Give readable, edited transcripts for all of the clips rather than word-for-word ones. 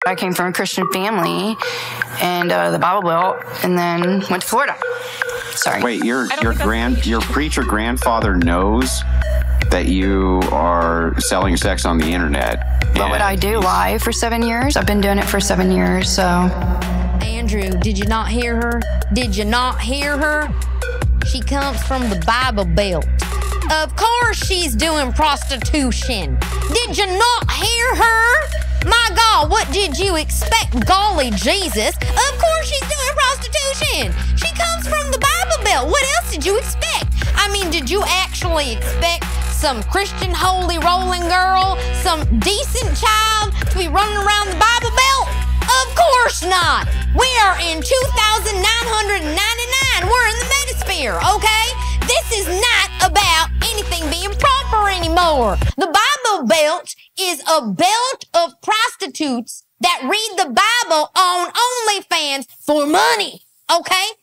I came from a Christian family and the Bible Belt, and then went to Florida. Sorry. Wait, your preacher grandfather knows that you are selling sex on the internet. What would I do? Live for 7 years? I've been doing it for 7 years, so. Andrew, did you not hear her? Did you not hear her? She comes from the Bible Belt. Of course she's doing prostitution. Did you not hear her? My God, what did you expect? Golly Jesus. Of course she's doing prostitution. She comes from the Bible Belt. What else did you expect? I mean, did you actually expect some Christian holy rolling girl, some decent child to be running around the Bible Belt? Of course not. We are in 2,999. We're in the metasphere, okay? This is not about anything being proper anymore. The Bible Belt is a belt of prostitutes that read the Bible on OnlyFans for money, okay?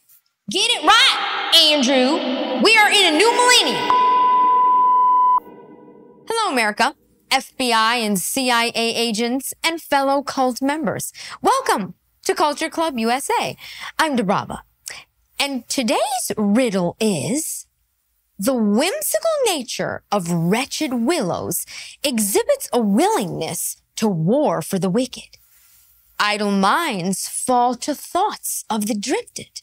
Get it right, Andrew. We are in a new millennium. Hello, America. FBI and CIA agents and fellow cult members. Welcome to Culture Club USA. I'm DiBrava. And today's riddle is: the whimsical nature of wretched willows exhibits a willingness to war for the wicked. Idle minds fall to thoughts of the drifted.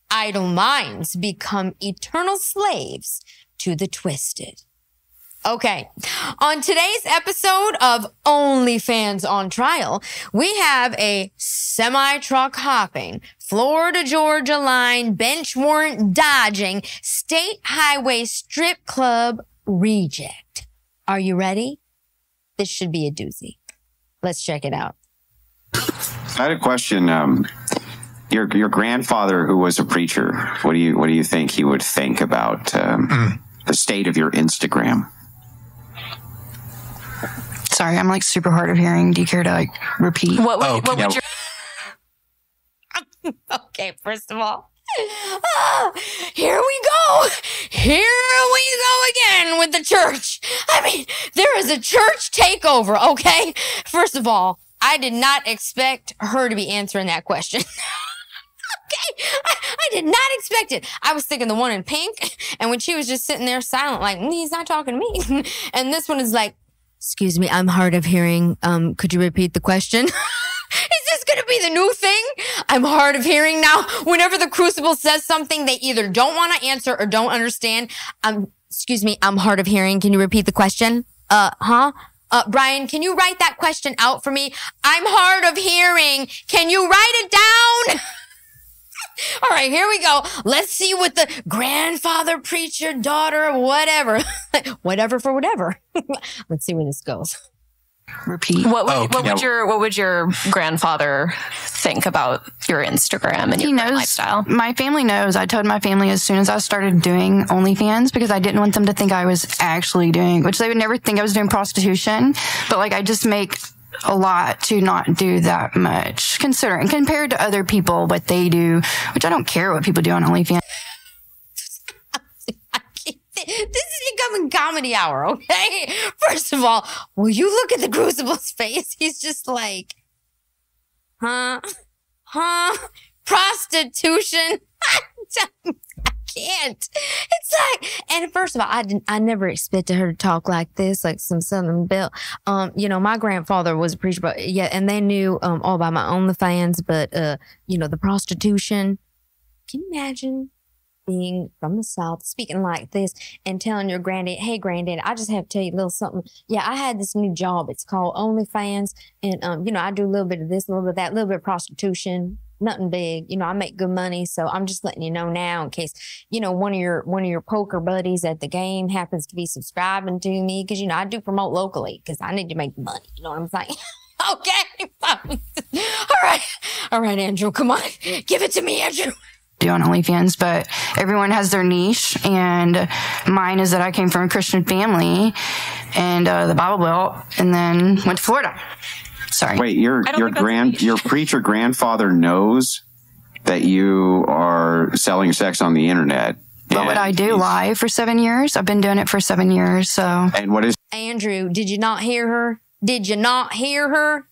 Idle minds become eternal slaves to the twisted. Okay, on today's episode of OnlyFans on Trial, we have a semi-truck hopping, Florida Georgia line, bench warrant dodging, state highway strip club reject. Are you ready? This should be a doozy. Let's check it out. I had a question. Your grandfather, who was a preacher, what do you think he would think about the state of your Instagram? Sorry, I'm like super hard of hearing. Do you care to like repeat? What would your... Okay, first of all, here we go. Here we go again with the church. I mean, there is a church takeover, okay? First of all, I did not expect her to be answering that question. Okay, I did not expect it. I was thinking the one in pink, and when she was just sitting there silent, like, he's not talking to me. And this one is like, excuse me, I'm hard of hearing. Could you repeat the question? Is this going to be the new thing? I'm hard of hearing now. Whenever the Crucible says something they either don't want to answer or don't understand, excuse me, I'm hard of hearing. Can you repeat the question? Brian, can you write that question out for me? I'm hard of hearing. Can you write it down? All right, here we go. Let's see what the grandfather, preacher, daughter, whatever. Whatever for whatever. Let's see where this goes. Repeat. What would your grandfather think about your Instagram and your lifestyle? My family knows. I told my family as soon as I started doing OnlyFans, because I didn't want them to think I was actually doing, which they would never think I was doing prostitution. But like, I just make a lot to not do that much, considering compared to other people what they do, which I don't care what people do on OnlyFans. This is becoming comedy hour, okay? First of all, will you look at the Crucible's face? He's just like, prostitution. I can't. It's like, and first of all, I never expected her to talk like this, like some Southern Belle. You know, my grandfather was a preacher, but yeah, and they knew all about my OnlyFans, but you know, the prostitution. Can you imagine being from the South, speaking like this, and telling your granddad, hey, granddad, I just have to tell you a little something. Yeah, I had this new job. It's called OnlyFans. And, you know, I do a little bit of this, a little bit of that, a little bit of prostitution, nothing big. You know, I make good money. So I'm just letting you know now in case, you know, one of your poker buddies at the game happens to be subscribing to me. Because, you know, I do promote locally because I need to make money. You know what I'm saying? Okay. All right, Andrew, come on. Give it to me, Andrew. Do on OnlyFans, but everyone has their niche, and mine is that I came from a Christian family and the Bible Belt, and then went to Florida. Sorry. Wait, your preacher grandfather knows that you are selling sex on the internet. What would I do? Live for 7 years? I've been doing it for 7 years, so. And what is... Andrew, did you not hear her? Did you not hear her?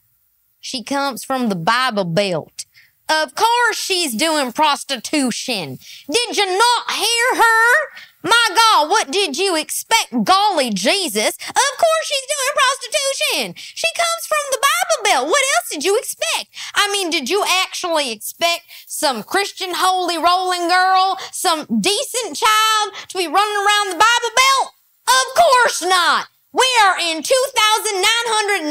She comes from the Bible Belt. Of course she's doing prostitution. Did you not hear her? My God, what did you expect? Golly Jesus. Of course she's doing prostitution. She comes from the Bible Belt. What else did you expect? I mean, did you actually expect some Christian holy rolling girl, some decent child to be running around the Bible Belt? Of course not. We are in 2,999.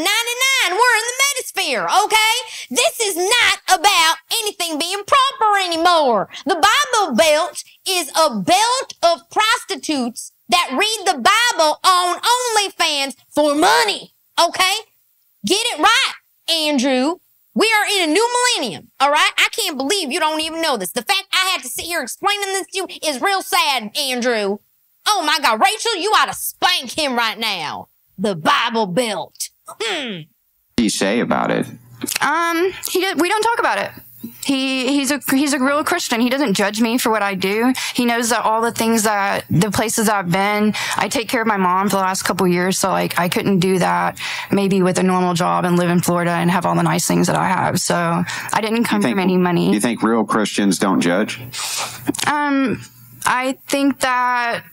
We're in the metasphere, okay? This is not about anything being proper anymore. The Bible Belt is a belt of prostitutes that read the Bible on OnlyFans for money, okay? Get it right, Andrew. We are in a new millennium, all right? I can't believe you don't even know this. The fact I had to sit here explaining this to you is real sad, Andrew. Oh my God, Rachel, you ought to spank him right now. The Bible Belt. What do you say about it? We don't talk about it. He's a real Christian. He doesn't judge me for what I do. He knows that all the places I've been, I take care of my mom for the last couple of years. So like I couldn't do that maybe with a normal job and live in Florida and have all the nice things that I have. So I didn't come from any money. You think real Christians don't judge? I think that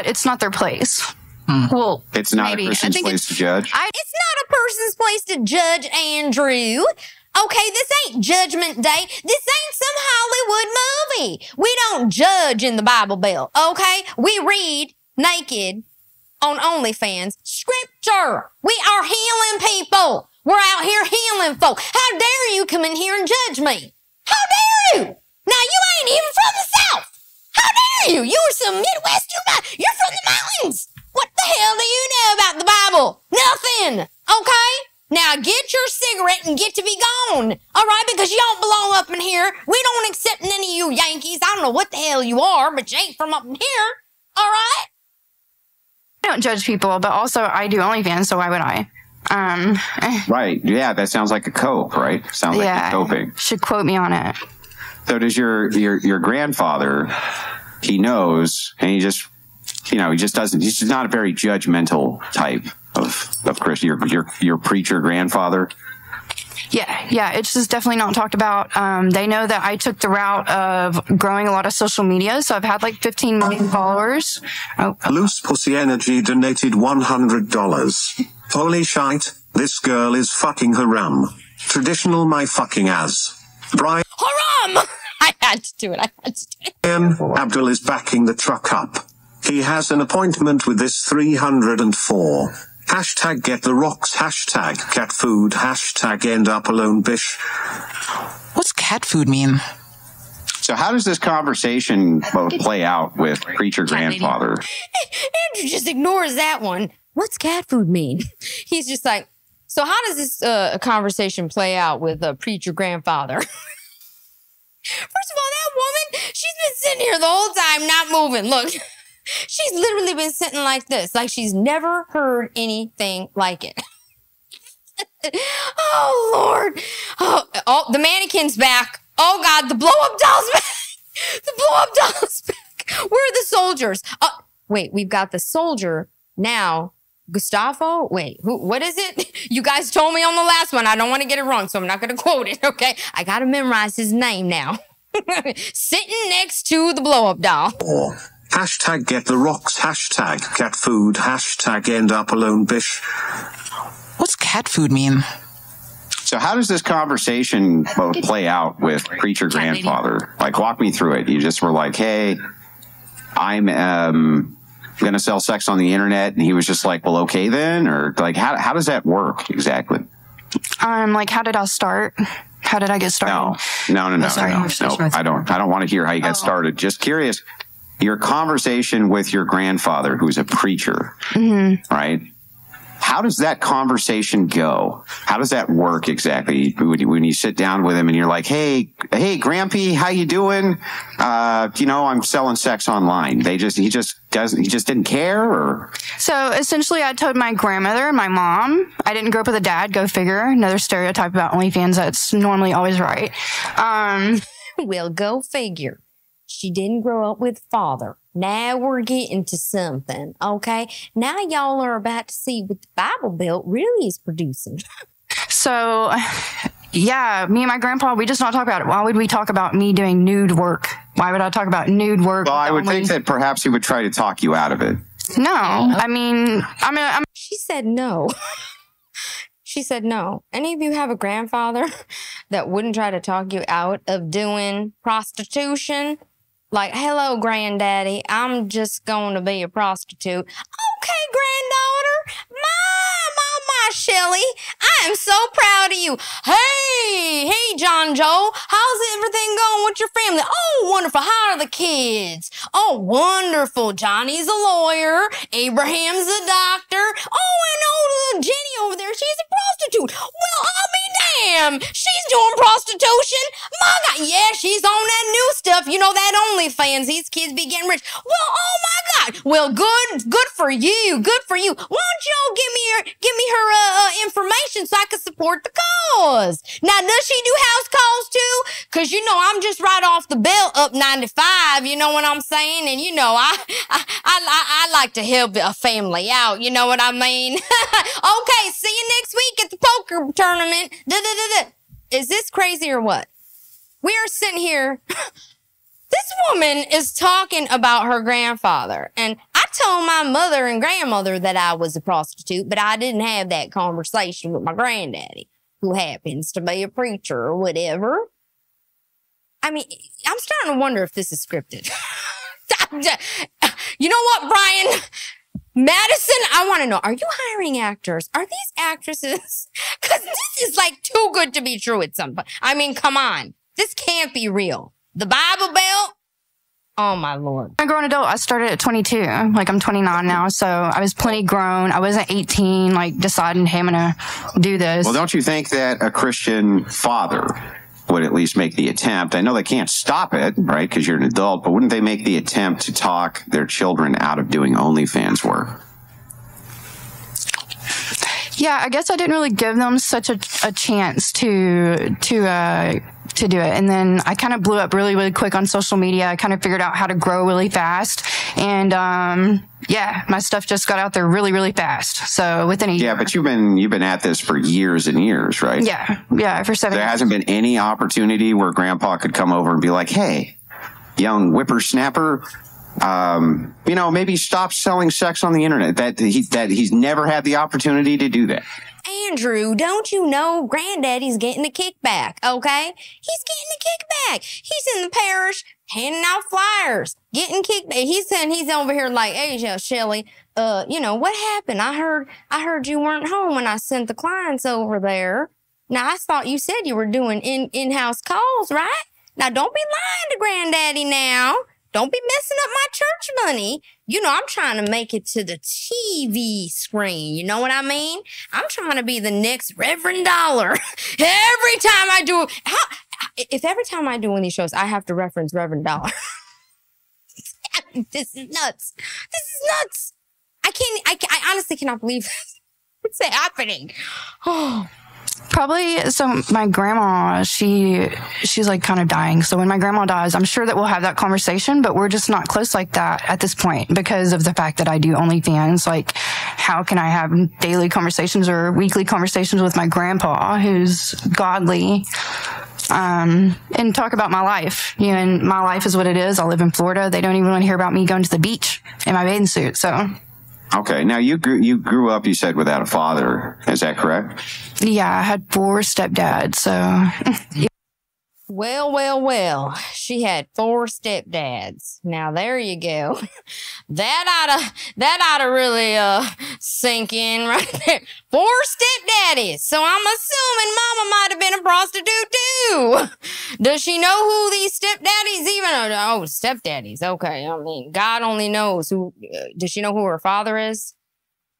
it's not their place. Well, it's not a person's place to judge. It's not a person's place to judge, Andrew. Okay, this ain't Judgment Day. This ain't some Hollywood movie. We don't judge in the Bible Belt, okay? We read naked on OnlyFans scripture. We are healing people. We're out here healing folk. How dare you come in here and judge me? How dare you? Now, you ain't even from the South. How dare you? You are some Midwestern. You're from the mountains. What the hell do you know about the Bible? Nothing. Okay? Now get your cigarette and get to be gone. All right? Because you don't belong up in here. We don't accept none of you Yankees. I don't know what the hell you are, but you ain't from up in here. All right? I don't judge people, but also I do OnlyFans, so why would I? Right. Yeah, that sounds like a cope, right? Sounds like a coping. Should quote me on it. So does your grandfather, he knows, and he just, he just doesn't, he's just not a very judgmental type of Christian, your preacher grandfather? Yeah, it's just definitely not talked about. They know that I took the route of growing a lot of social media, so I've had like 15 million followers. Loose Pussy Energy donated $100. Holy shite, this girl is fucking haram. Traditional my fucking ass. Brian Haram! I had to do it. Abdul is backing the truck up. He has an appointment with this 304. Hashtag get the rocks, hashtag cat food, hashtag end up alone bish. What's cat food mean? So how does this conversation play out with preacher grandfather? Andrew just ignores that one. What's cat food mean? He's just like, so how does this conversation play out with preacher grandfather? First of all, that woman, she's been sitting here the whole time, not moving. Look, she's literally been sitting like this, like she's never heard anything like it. Oh, Lord. Oh, the mannequin's back. Oh, God, the blow-up doll's back. The blow-up doll's back. Where are the soldiers? Wait, we've got the soldier now. Gustavo? Wait, what is it? You guys told me on the last one. I don't want to get it wrong, so I'm not going to quote it, okay? I got to memorize his name now. Sitting next to the blow-up doll. Hashtag get the rocks, hashtag cat food, hashtag end up alone bish. What's cat food mean? So how does this conversation play out with preacher grandfather? Like, walk me through it. You just were like, hey, I'm going to sell sex on the internet. And he was just like, well, okay then? Or like, how does that work exactly? Like, how did I start? How did I get started? No. I don't want to hear how you got started. Just curious. Your conversation with your grandfather, who's a preacher, right? How does that conversation go? How does that work exactly? When you sit down with him and you're like, hey, Grampy, how you doing? I'm selling sex online. He just didn't care, or? So essentially I told my grandmother and my mom, I didn't grow up with a dad, go figure. Another stereotype about OnlyFans that's normally always right. Well, go figure. She didn't grow up with father. Now we're getting to something, okay? Now y'all are about to see what the Bible Belt really is producing. So, yeah, me and my grandpa, we just not talk about it. Why would we talk about me doing nude work? Why would I talk about nude work? Well, I would think that perhaps he would try to talk you out of it. No, I mean, She said no. She said no. Any of you have a grandfather that wouldn't try to talk you out of doing prostitution? Like, hello, granddaddy, I'm just going to be a prostitute. Okay, granddaughter, my Shelly, I am so proud of you. Hey, John Joe, how's everything going with your family? Oh, wonderful. How are the kids? Oh, wonderful. Johnny's a lawyer. Abraham's a doctor. Oh, and little Jenny over there, she's a prostitute. Well, I'll be damned. She's doing prostitution. My God, yeah, she's on that new stuff. You know, that OnlyFans. These kids be getting rich. Well, oh my God. Well, good for you. Good for you. Why don't y'all give me her information so I can support the cause? Now, does she do house calls too? Cause you know, I'm just right off the belt up 95. You know what I'm saying? And you know, I like to help a family out. You know what I mean? Okay, see you next week at the poker tournament. Is this crazy or what? We are sitting here. This woman is talking about her grandfather. And I told my mother and grandmother that I was a prostitute, but I didn't have that conversation with my granddaddy, who happens to be a preacher or whatever. I mean, I'm starting to wonder if this is scripted. You know what, Brian? Madison, I want to know, are you hiring actors? Are these actresses? Because this is like too good to be true at some point. I mean, come on. This can't be real. The Bible Belt? Oh, my Lord. I'm a grown adult. I started at 22. Like, I'm 29 now, so I was plenty grown. I wasn't 18, like, deciding, hey, I'm going to do this. Well, don't you think that a Christian father would at least make the attempt? I know they can't stop it, right, because you're an adult, but wouldn't they make the attempt to talk their children out of doing OnlyFans work? Yeah, I guess I didn't really give them such a chance to do it. And then I kind of blew up really, really quick on social media. I kind of figured out how to grow really fast. And, yeah, my stuff just got out there really, really fast. So within a year. Yeah, but you've been at this for years and years, right? Yeah, for 7 years. There hasn't been any opportunity where grandpa could come over and be like, hey, young whippersnapper, you know, maybe stop selling sex on the internet. That he's never had the opportunity to do that. Andrew, don't you know Granddaddy's getting a kickback, okay? He's getting a kickback. He's in the parish handing out flyers, getting kickback. He's saying he's over here like, hey, Shelly, you know, what happened? I heard you weren't home when I sent the clients over there. Now, I thought you said you were doing in-house calls, right? Now, don't be lying to Granddaddy now. Don't be messing up my church money. You know, I'm trying to make it to the TV screen. You know what I mean? I'm trying to be the next Reverend Dollar. Every time I do, every time I do one of these shows, I have to reference Reverend Dollar. This is nuts. This is nuts. I honestly cannot believe this. It's happening. Oh. Probably, so my grandma, she's like kind of dying. So when my grandma dies, I'm sure that we'll have that conversation, but we're just not close like that at this point because of the fact that I do OnlyFans. Like, how can I have daily conversations or weekly conversations with my grandpa, who's godly, and talk about my life? You know, and my life is what it is. I live in Florida. They don't even want to hear about me going to the beach in my bathing suit. So. Okay. Now, you grew up, you said, without a father. Is that correct? Yeah, I had 4 stepdads, so. Well. She had 4 stepdads. Now, there you go. That oughta really, sink in right there. 4 stepdaddies. So I'm assuming Mama might have been a prostitute too. Does she know who these stepdaddies even are? Oh, stepdaddies. Okay. I mean, God only knows who. Does she know who her father is?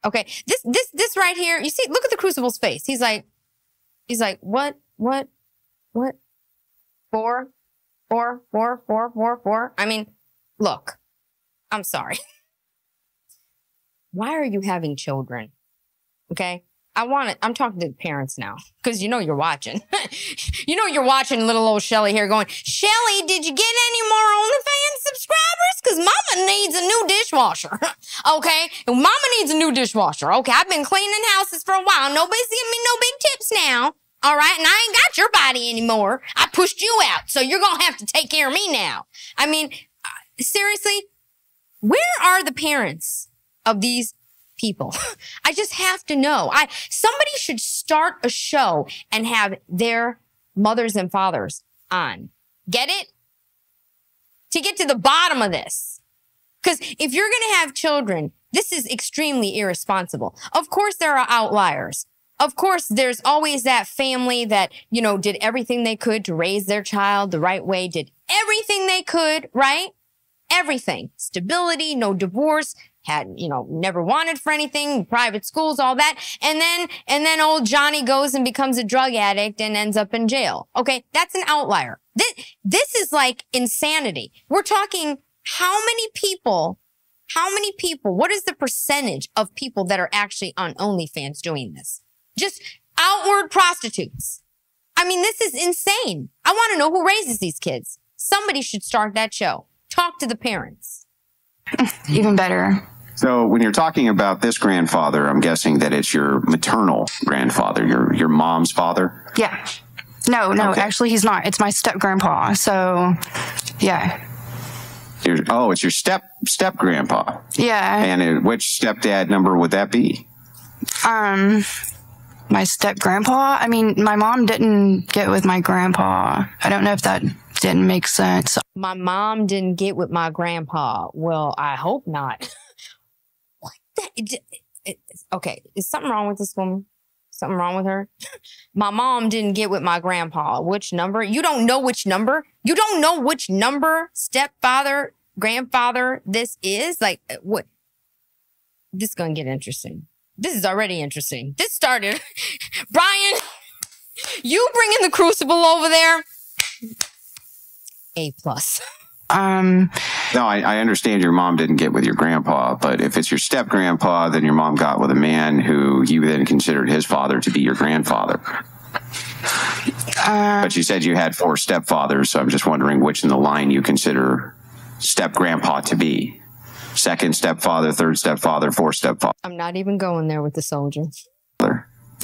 Okay. This right here. You see, look at the Crucible's face. He's like, what? 4? I mean, look, I'm sorry. Why are you having children? Okay? I'm talking to the parents now, because you know you're watching. You know you're watching little old Shelly here going, Shelly, did you get any more OnlyFans subscribers? Because mama needs a new dishwasher. Okay? Mama needs a new dishwasher. Okay, I've been cleaning houses for a while. Nobody's giving me no big tips now. All right? And I ain't got your body anymore. I pushed you out, so you're going to have to take care of me now. I mean, seriously, where are the parents of these people? I just have to know. Somebody should start a show and have their mothers and fathers on. Get it? To get to the bottom of this. Because if you're going to have children, this is extremely irresponsible. Of course, there are outliers. Of course, there's always that family that, you know, did everything they could to raise their child the right way, did everything they could, right? Everything. Stability, no divorce, had, you know, never wanted for anything, private schools, all that. And then old Johnny goes and becomes a drug addict and ends up in jail. Okay, that's an outlier. This is like insanity. We're talking how many people, what is the percentage of people that are actually on OnlyFans doing this? Just outward prostitutes. I mean, this is insane. I want to know who raises these kids. Somebody should start that show. Talk to the parents. Even better. So when you're talking about this grandfather, I'm guessing that it's your maternal grandfather, your mom's father? Yeah. No, Okay. actually he's not. It's my step grandpa. So, yeah. It's your step grandpa. Yeah. And which stepdad number would that be? My step grandpa? I mean, my mom didn't get with my grandpa. I don't know if that didn't make sense. My mom didn't get with my grandpa. Well, I hope not. What the? Okay, is something wrong with this woman? Something wrong with her? My mom didn't get with my grandpa. Which number? You don't know which number? You don't know which number stepfather, grandfather this is? Like, what? This is going to get interesting. This is already interesting. This started. Brian, you bringing the Crucible over there? A+. No, I understand your mom didn't get with your grandpa, but if it's your step grandpa, then your mom got with a man who you then considered his father to be your grandfather. But you said you had 4 stepfathers, so I'm just wondering which in the line you consider step grandpa to be. Second stepfather, third stepfather, fourth stepfather. I'm not even going there with the soldier.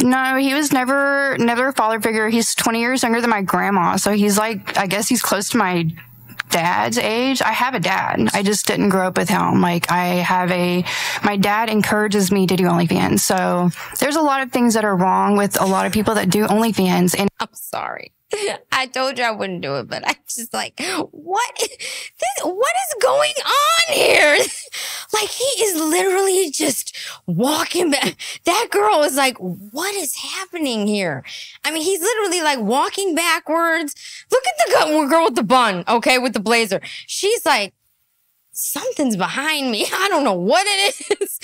No, he was never a father figure. He's 20 years younger than my grandma. So he's like, I guess he's close to my dad's age. I have a dad. I just didn't grow up with him. Like my dad encourages me to do OnlyFans. So there's a lot of things that are wrong with a lot of people that do OnlyFans. And I'm sorry. I told you I wouldn't do it, but I'm just like, what is going on here? Like, he is literally just walking back. That girl is like, what is happening here? I mean, he's literally like walking backwards. Look at the girl with the bun, okay, with the blazer. She's like, something's behind me. I don't know what it is.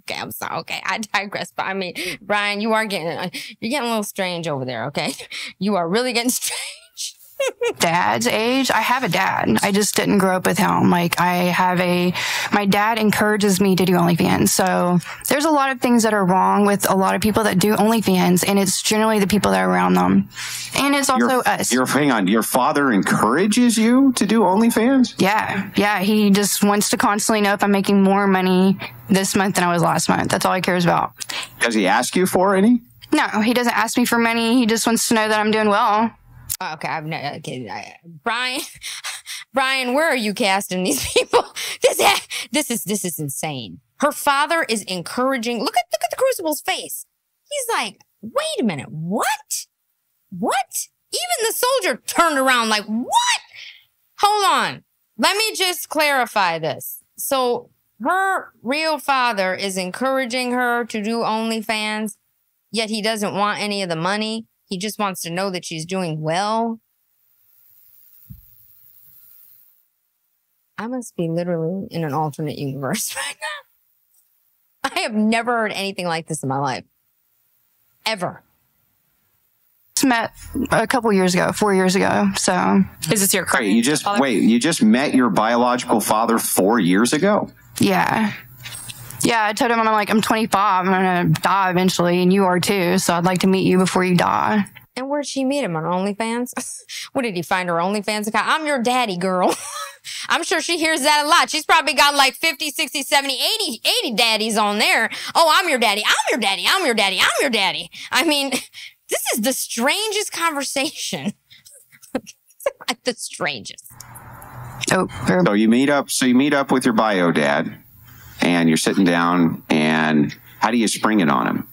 Okay, I'm sorry. Okay, I digress. But I mean, Brian, you're getting a little strange over there. Okay, you are really getting strange. Dad's age, I have a dad. I just didn't grow up with him. Like my dad encourages me to do OnlyFans. So there's a lot of things that are wrong with a lot of people that do OnlyFans, and it's generally the people that are around them. And it's also us. Hang on, your father encourages you to do OnlyFans? Yeah. He just wants to constantly know if I'm making more money this month than I was last month. That's all he cares about. Does he ask you for any? No, he doesn't ask me for money. He just wants to know that I'm doing well. Okay, Brian, where are you casting these people? This is insane. Her father is encouraging. Look at the Crucible's face. He's like, wait a minute, what? Even the soldier turned around like, what? Hold on. Let me just clarify this. So her real father is encouraging her to do OnlyFans, yet he doesn't want any of the money. He just wants to know that she's doing well. I must be literally in an alternate universe right now. I have never heard anything like this in my life. Ever. Met a couple years ago, 4 years ago. So is this your current? You just met your biological father 4 years ago? Yeah. Yeah, I told him, I'm 25. I'm going to die eventually, and you are too. So I'd like to meet you before you die. And where'd she meet him? On OnlyFans? What did he find her OnlyFans account? I'm your daddy, girl. I'm sure she hears that a lot. She's probably got like 50, 60, 70, 80 daddies on there. Oh, I'm your daddy. I'm your daddy. I'm your daddy. I'm your daddy. I mean, this is the strangest conversation. Like the strangest. Oh, so you meet up with your bio dad, and you're sitting down, and how do you spring it on him?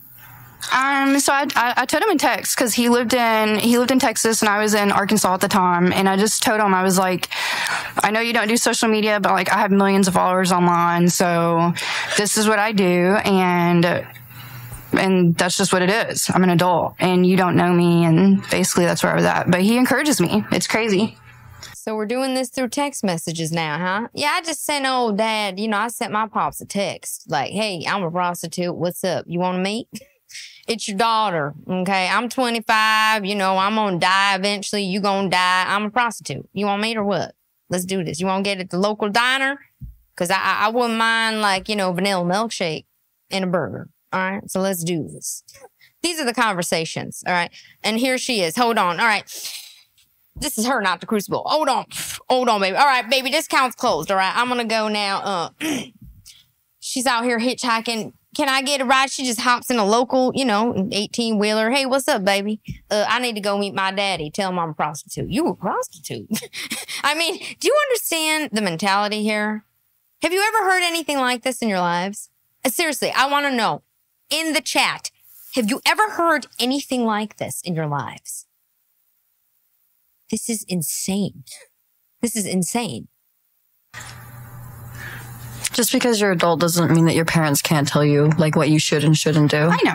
So I told him in text, because he lived in Texas and I was in Arkansas at the time, and I just told him, I was like, I know you don't do social media, but like I have millions of followers online, so this is what I do, and that's just what it is. I'm an adult and you don't know me, and basically that's where I was at. But he encourages me. It's crazy. So we're doing this through text messages now, huh? Yeah, I just sent old dad, I sent my pops a text like, hey, I'm a prostitute. What's up? You want to meet? It's your daughter, okay? I'm 25, I'm gonna die eventually. You gonna die. I'm a prostitute. You want to meet or what? Let's do this. You want to get at the local diner? Because I wouldn't mind, like, vanilla milkshake and a burger. All right, so let's do this. These are the conversations, all right? And here she is. Hold on, all right. This is her, not the Crucible. Hold on, baby. All right, baby, this count's closed, all right? I'm going to go now. She's out here hitchhiking. Can I get a ride? She just hops in a local, 18-wheeler. Hey, what's up, baby? I need to go meet my daddy. Tell him I'm a prostitute. You a prostitute? I mean, do you understand the mentality here? Have you ever heard anything like this in your lives? Seriously, I want to know. In the chat, have you ever heard anything like this in your lives? This is insane. This is insane. Just because you're adult doesn't mean that your parents can't tell you like what you should and shouldn't do. I know.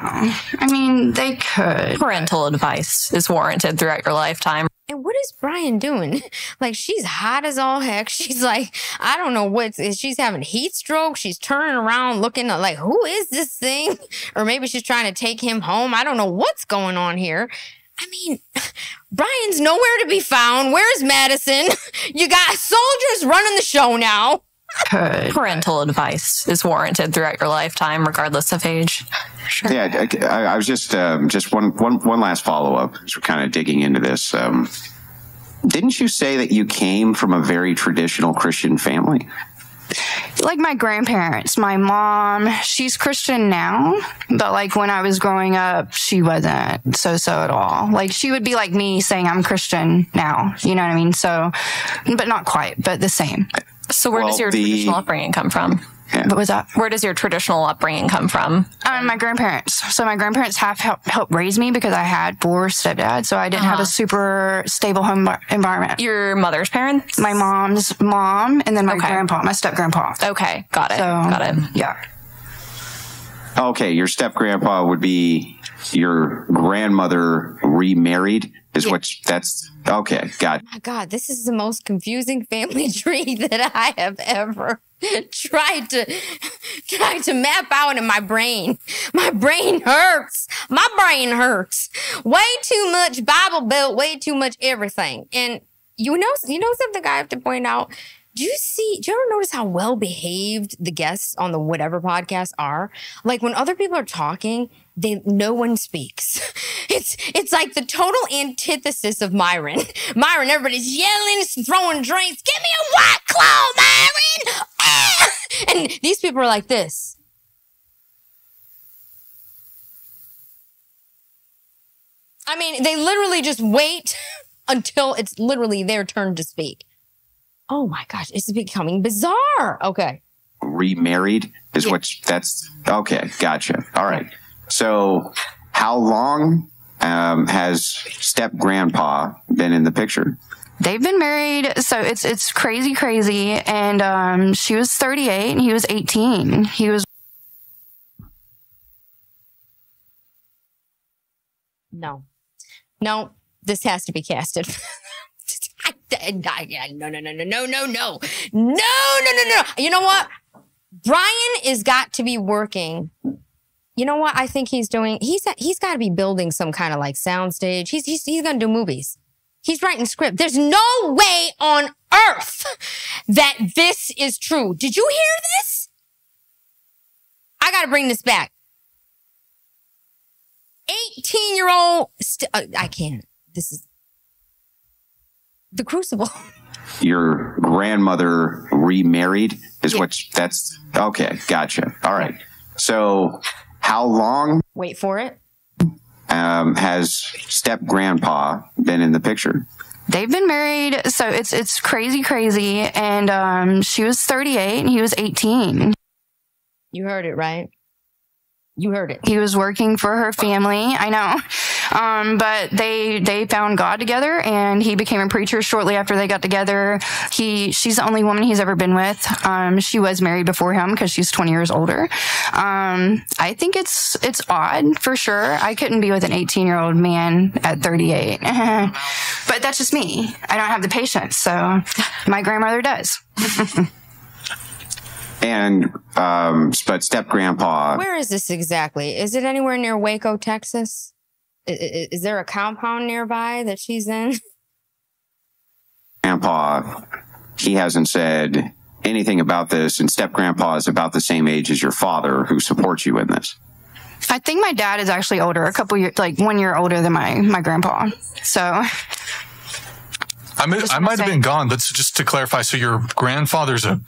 I mean, they could. Parental advice is warranted throughout your lifetime. And what is Brian doing? Like, she's hot as all heck. She's like, I don't know she's having heat stroke. She's turning around looking like, who is this thing? Or maybe she's trying to take him home. I don't know what's going on here. I mean, Brian's nowhere to be found. Where's Madison? You got soldiers running the show now. Parental advice is warranted throughout your lifetime, regardless of age. Sure. Yeah, I was just one last follow-up. As we're kind of digging into this. Didn't you say that you came from a very traditional Christian family? Like my grandparents, my mom, she's Christian now, but like when I was growing up, she wasn't so at all. Like she would be like me saying I'm Christian now, you know what I mean? So, but not quite, but the same. So where does your traditional upbringing come from? Yeah. What was that? Where does your traditional upbringing come from? My grandparents. So my grandparents have helped raise me because I had 4 stepdads, so I didn't have a super stable home environment. Your mother's parents? My mom's mom, and then my grandpa, my step-grandpa. Okay, got it. So, got it. Yeah. Okay, your step-grandpa would be your grandmother remarried? Okay, got it. Oh my God, this is the most confusing family tree that I have ever tried to map out in my brain. My brain hurts. My brain hurts. Way too much Bible Belt, way too much everything. And you know something I have to point out? Do you ever notice how well behaved the guests on the whatever podcast are? Like when other people are talking, no one speaks. It's like the total antithesis of Myron. Myron, everybody's yelling, throwing drinks. Give me a white claw, Myron! Ah! And these people are like this. I mean, they literally just wait until it's literally their turn to speak. Oh my gosh, this is becoming bizarre. Okay. Remarried is okay, gotcha. All right. So how long has step grandpa been in the picture? They've been married, so it's crazy. And she was 38 and he was 18. He was No, this has to be casted. No. You know what? Brian has got to be working. You know what I think he's doing? He's got to be building some kind of like soundstage. He's going to do movies. He's writing script. There's no way on earth that this is true. Did you hear this? I got to bring this back. 18-year-old. I can't. This is the Crucible. Your grandmother remarried is what that's okay. Gotcha. All right. So how long? Wait for it. Has step grandpa been in the picture? They've been married, so it's crazy. And she was 38 and he was 18. You heard it, right? You heard it. He was working for her family. I know. But they found God together, and he became a preacher shortly after they got together. She's the only woman he's ever been with. She was married before him because she's 20 years older. I think it's odd for sure. I couldn't be with an 18-year-old man at 38. But that's just me. I don't have the patience. So my grandmother does. And, but step grandpa. Where is this exactly? Is it anywhere near Waco, Texas? Is there a compound nearby that she's in? Grandpa, he hasn't said anything about this, and step grandpa is about the same age as your father who supports you in this. I think my dad is actually older, a couple years, like 1 year older than my grandpa. So. I might have been gone, but just to clarify, so your grandfather's a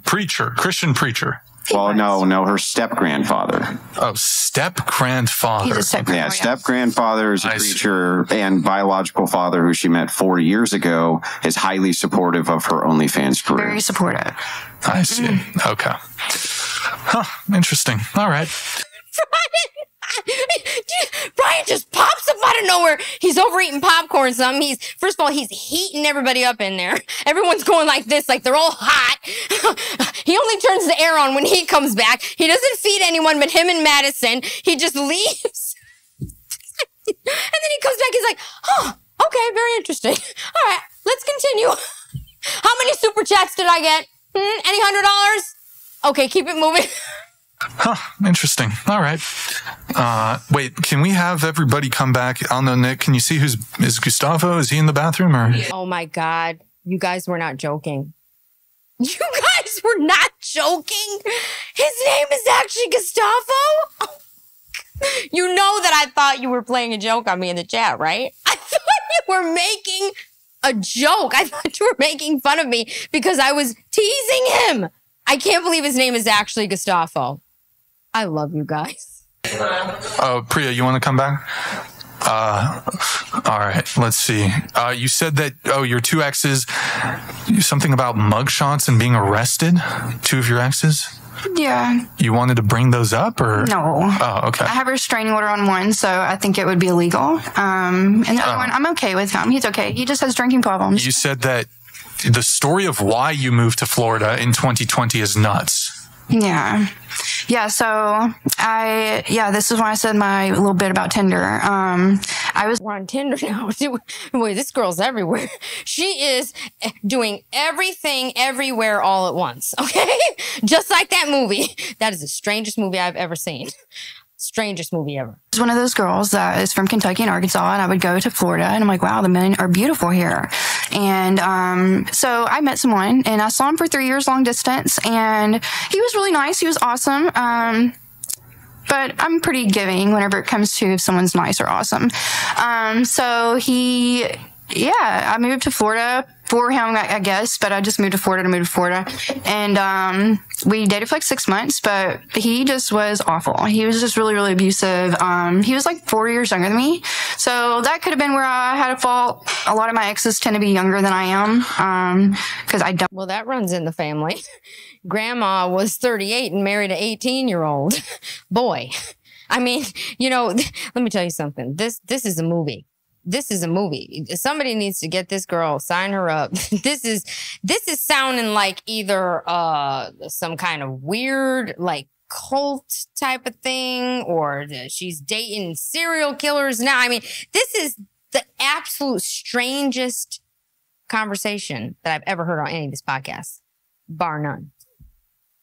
preacher, Christian preacher. Well, no, her step grandfather. Oh, step grandfather. He's a step grandfather. Yeah, step grandfather is a preacher, and biological father, who she met 4 years ago, is highly supportive of her OnlyFans career. Very supportive. I see. Okay. Huh. Interesting. All right. Brian just pops up out of nowhere. He's over eating popcorn. First of all, he's heating everybody up in there. Everyone's going like this, like they're all hot. He only turns the air on when he comes back. He doesn't feed anyone but him and Madison. He just leaves. And then he comes back. He's like, oh, okay, very interesting. All right, let's continue. How many super chats did I get? Any $100? Okay, keep it moving. Huh, interesting. All right. Wait, can we have everybody come back? I don't know, Nick, can you see is Gustavo? Is he in the bathroom or? Oh my God. You guys were not joking. You guys were not joking. His name is actually Gustavo. You know that I thought you were playing a joke on me in the chat, right? I thought you were making a joke. I thought you were making fun of me because I was teasing him. I can't believe his name is actually Gustavo. I love you guys. Oh, Priya, you want to come back? All right, let's see. You said that, your two exes, something about mugshots and being arrested? Two of your exes? Yeah. You wanted to bring those up or? No. Oh, okay. I have a restraining order on one, so I think it would be illegal. And the other one, I'm okay with him. He's okay. He just has drinking problems. You said that the story of why you moved to Florida in 2020 is nuts. Yeah. Yeah. So this is when I said my little bit about Tinder. We're on Tinder now. Boy, this girl's everywhere. She is doing everything everywhere all at once. Okay. Just like that movie. That is the strangest movie I've ever seen. Strangest movie ever. I was one of those girls that is from Kentucky and Arkansas, and I would go to Florida, and I'm like, wow, the men are beautiful here. And so I met someone, and I saw him for 3 years long distance, and he was really nice. He was awesome. But I'm pretty giving whenever it comes to if someone's nice or awesome. So I moved to Florida for him, I guess, but I just moved to Florida. And we dated for like 6 months, but he just was awful. He was just really, really abusive. He was like 4 years younger than me. So that could have been where I had a fault. A lot of my exes tend to be younger than I am because I don't. Well, that runs in the family. Grandma was 38 and married an 18-year-old boy. I mean, let me tell you something. This is a movie. This is a movie. Somebody needs to get this girl, sign her up. This is sounding like either some kind of weird like cult type of thing, or she's dating serial killers now. I mean, this is the absolute strangest conversation that I've ever heard on any of this podcast, bar none.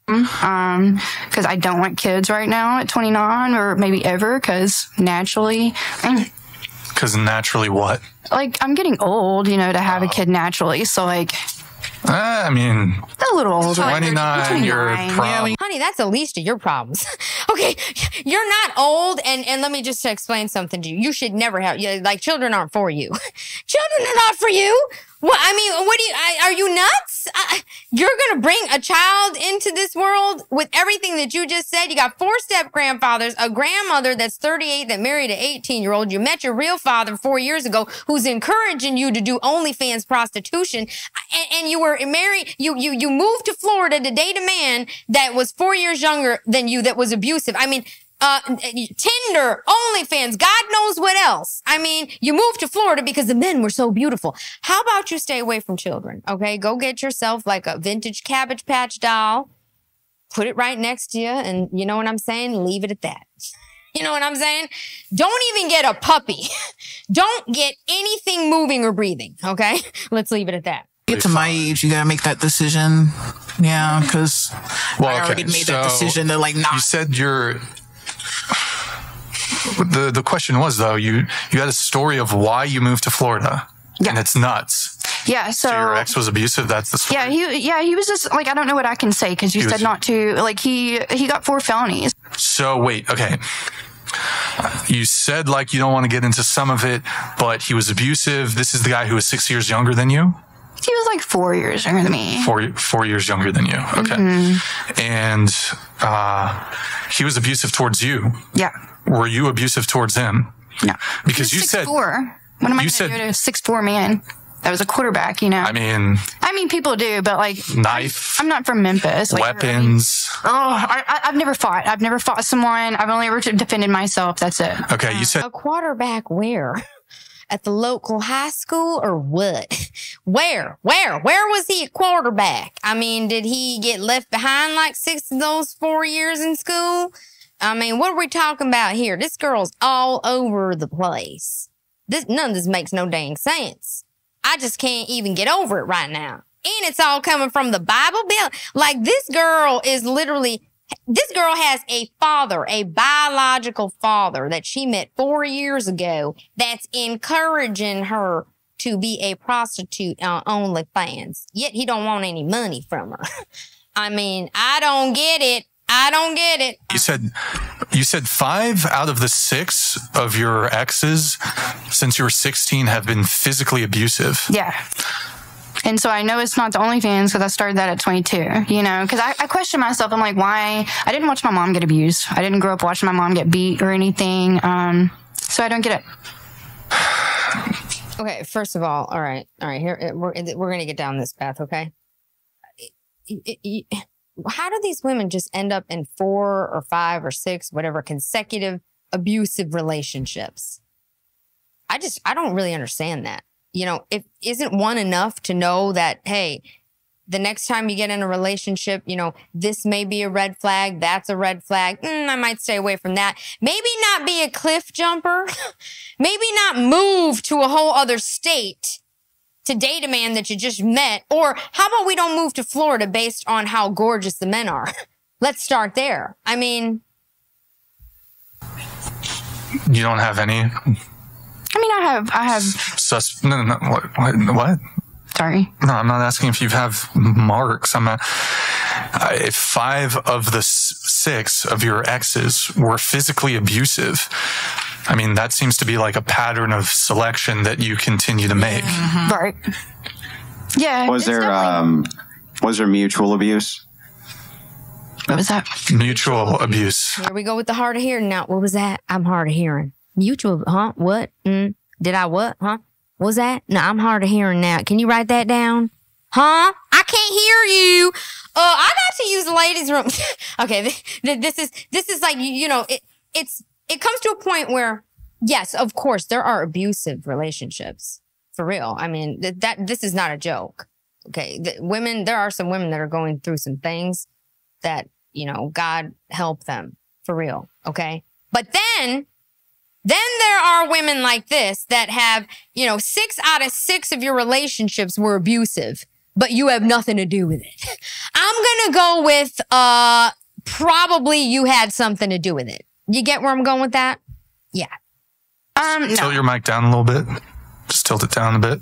Because I don't want kids right now at 29 or maybe ever, because naturally. Because naturally what? Like, I'm getting old, to have a kid naturally. So, like... I mean... A little older. 29, you're probably... Honey, honey, that's the least of your problems. Okay, you're not old, and let me just explain something to you. You should never have, like, children aren't for you. Children are not for you. What, I mean, what do you, are you nuts? You're going to bring a child into this world with everything that you just said. You got 4 step-grandfathers, a grandmother that's 38 that married an 18-year-old. You met your real father 4 years ago who's encouraging you to do OnlyFans prostitution. And you were married, you moved to Florida to date a man that was 4 years younger than you that was abusive. I mean, Tinder, OnlyFans, God knows what else. I mean, you moved to Florida because the men were so beautiful. How about you stay away from children? Okay, go get yourself like a vintage Cabbage Patch doll, put it right next to you, and you know what I'm saying? Leave it at that. You know what I'm saying? Don't even get a puppy. Don't get anything moving or breathing, okay? Let's leave it at that. Get to my age, you gotta make that decision. Yeah, because I already made that decision to, like, not. You said the question was, though, you had a story of why you moved to Florida. Yeah. And it's nuts. Yeah, so your ex was abusive. That's the story. Yeah, he was just like, I don't know what I can say because you said not to. Like, he got 4 felonies. So wait, okay. You said, like, you don't want to get into some of it, but he was abusive. This is the guy who was 6 years younger than you? He was like 4 years younger than me. 4 years younger than you. Okay. Mm-hmm. And he was abusive towards you. Yeah. Were you abusive towards him? No. Because you said 6'4". What am I going to do to a 6'4" man? That was a quarterback, you know. I mean, people do, but like, knife. I'm not from Memphis. Like, weapons. I've never fought. I've never fought someone. I've only ever defended myself. That's it. Okay, you said a quarterback where? At the local high school or what? Where was he a quarterback? I mean, did he get left behind like 6 of those 4 years in school? I mean, what are we talking about here? This girl's all over the place. None of this makes no dang sense. I just can't even get over it right now. And it's all coming from the Bible Belt. Like, this girl has a father, a biological father that she met 4 years ago that's encouraging her to be a prostitute on OnlyFans. Yet he don't want any money from her. I mean, I don't get it. You said 5 out of the 6 of your exes since you were 16 have been physically abusive. Yeah. And so I know it's not the OnlyFans because I started that at 22, you know, because I question myself. I'm like, why? I didn't watch my mom get abused. I didn't grow up watching my mom get beat or anything. So I don't get it. Okay, first of all right, here, we're going to get down this path, okay? How do these women just end up in 4 or 5 or 6, whatever, consecutive abusive relationships? I don't really understand that. You know, isn't one enough to know that, hey, the next time you get in a relationship, you know, this may be a red flag, that's a red flag. I might stay away from that. Maybe not be a cliff jumper. Maybe not move to a whole other state to date a man that you just met. Or how about we don't move to Florida based on how gorgeous the men are? Let's start there. I mean, you don't have any? I mean, I have. No. What? Sorry. No, I'm not asking if you have marks. I'm not. If 5 of the 6 of your exes were physically abusive, I mean, that seems to be like a pattern of selection that you continue to make. Mm-hmm. Right. Yeah. Was there mutual abuse? What was that? Mutual abuse. Here we go with the hard of hearing now. What was that? I'm hard of hearing. Mutual, huh? What? Did I what? Huh? What was that? No, I'm hard of hearing now. Can you write that down? Huh? I can't hear you. I got to use the ladies' room. Okay, this is like, you know, it comes to a point where, yes, of course, there are abusive relationships. For real. I mean, this is not a joke. Okay, there are some women that are going through some things that, you know, God help them. For real. Okay? But then there are women like this that have, you know, 6 out of 6 of your relationships were abusive, but you have nothing to do with it. I'm going to go with probably you had something to do with it. You get where I'm going with that? Yeah. No. Tilt your mic down a little bit. Just tilt it down a bit.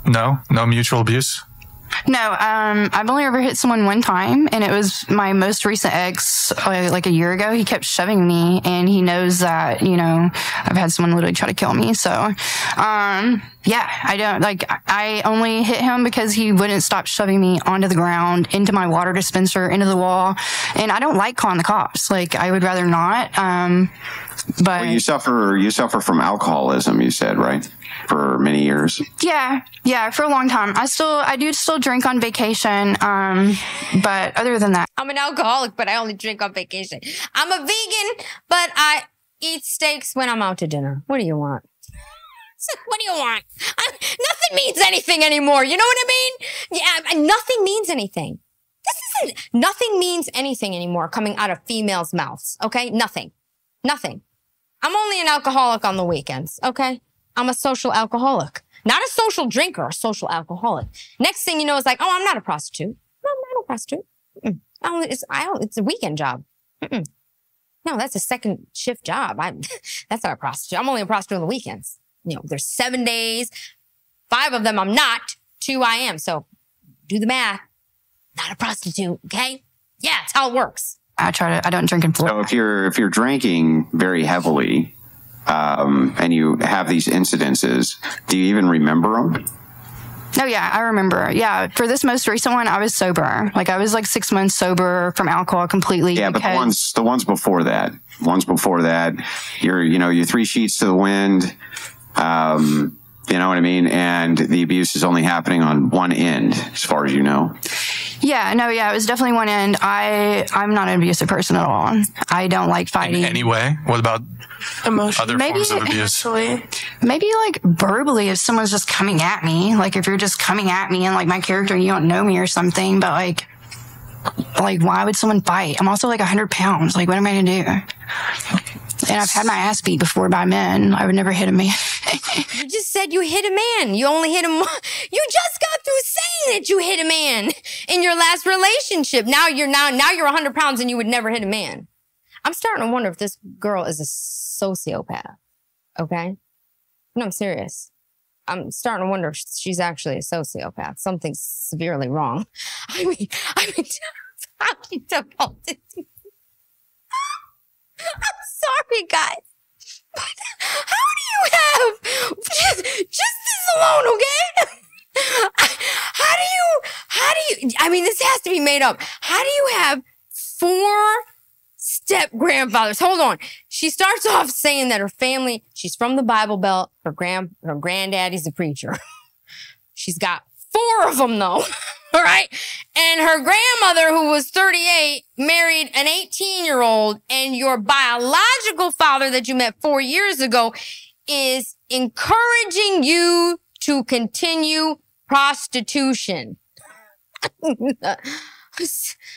No mutual abuse. No, I've only ever hit someone one time, and it was my most recent ex, like a year ago. He kept shoving me, and he knows that, you know, I've had someone literally try to kill me. So, yeah, I only hit him because he wouldn't stop shoving me onto the ground, into my water dispenser, into the wall. And I don't like calling the cops. Like, I would rather not. But well, you suffer from alcoholism, you said, right? For many years. Yeah, for a long time. I do still drink on vacation. But other than that, I'm an alcoholic, but I only drink on vacation. I'm a vegan, but I eat steaks when I'm out to dinner. What do you want? What do you want? Nothing means anything anymore. You know what I mean? Yeah, nothing means anything. Nothing means anything anymore coming out of females' mouths. Okay? Nothing. I'm only an alcoholic on the weekends. Okay? I'm a social alcoholic. Not a social drinker, a social alcoholic. Next thing you know, it's like, oh, I'm not a prostitute. No, I'm not a prostitute. It's a weekend job. No, that's a second shift job. That's not a prostitute. I'm only a prostitute on the weekends. You know, there's 7 days. 5 of them I'm not. 2 I am. So do the math. Not a prostitute, okay? Yeah, it's how it works. I don't drink in Florida. So if you're drinking very heavily, and you have these incidences, do you even remember them? Oh, yeah, I remember. Yeah, for this most recent one, I was sober. Like, I was like 6 months sober from alcohol completely. Yeah, but the ones before that, you're 3 sheets to the wind. You know what I mean? And the abuse is only happening on one end, as far as you know. Yeah, it was definitely one end. I'm not an abusive person at all. I don't like fighting. In any way? What about other forms of abuse? Maybe like verbally, if someone's just coming at me, like if you're just coming at me and like my character, you don't know me or something, but like why would someone fight? I'm also like 100 pounds. Like, what am I going to do? And I've had my ass beat before by men. I would never hit a man. You just said you hit a man. You only hit him. You just got through saying that you hit a man in your last relationship. Now you're 100 pounds and you would never hit a man. I'm starting to wonder if this girl is a sociopath. Okay? No, I'm serious. I'm starting to wonder if she's actually a sociopath. Something's severely wrong. I mean, I'm sorry, guys. But how do you have just this alone, okay? How do you, I mean, this has to be made up. How do you have 4 step-grandfathers? Hold on. She starts off saying that her family, she's from the Bible Belt. Her granddaddy's a preacher. She's got 4 of them, though. All right. And her grandmother, who was 38, married an 18-year-old, and your biological father that you met 4 years ago is encouraging you to continue prostitution.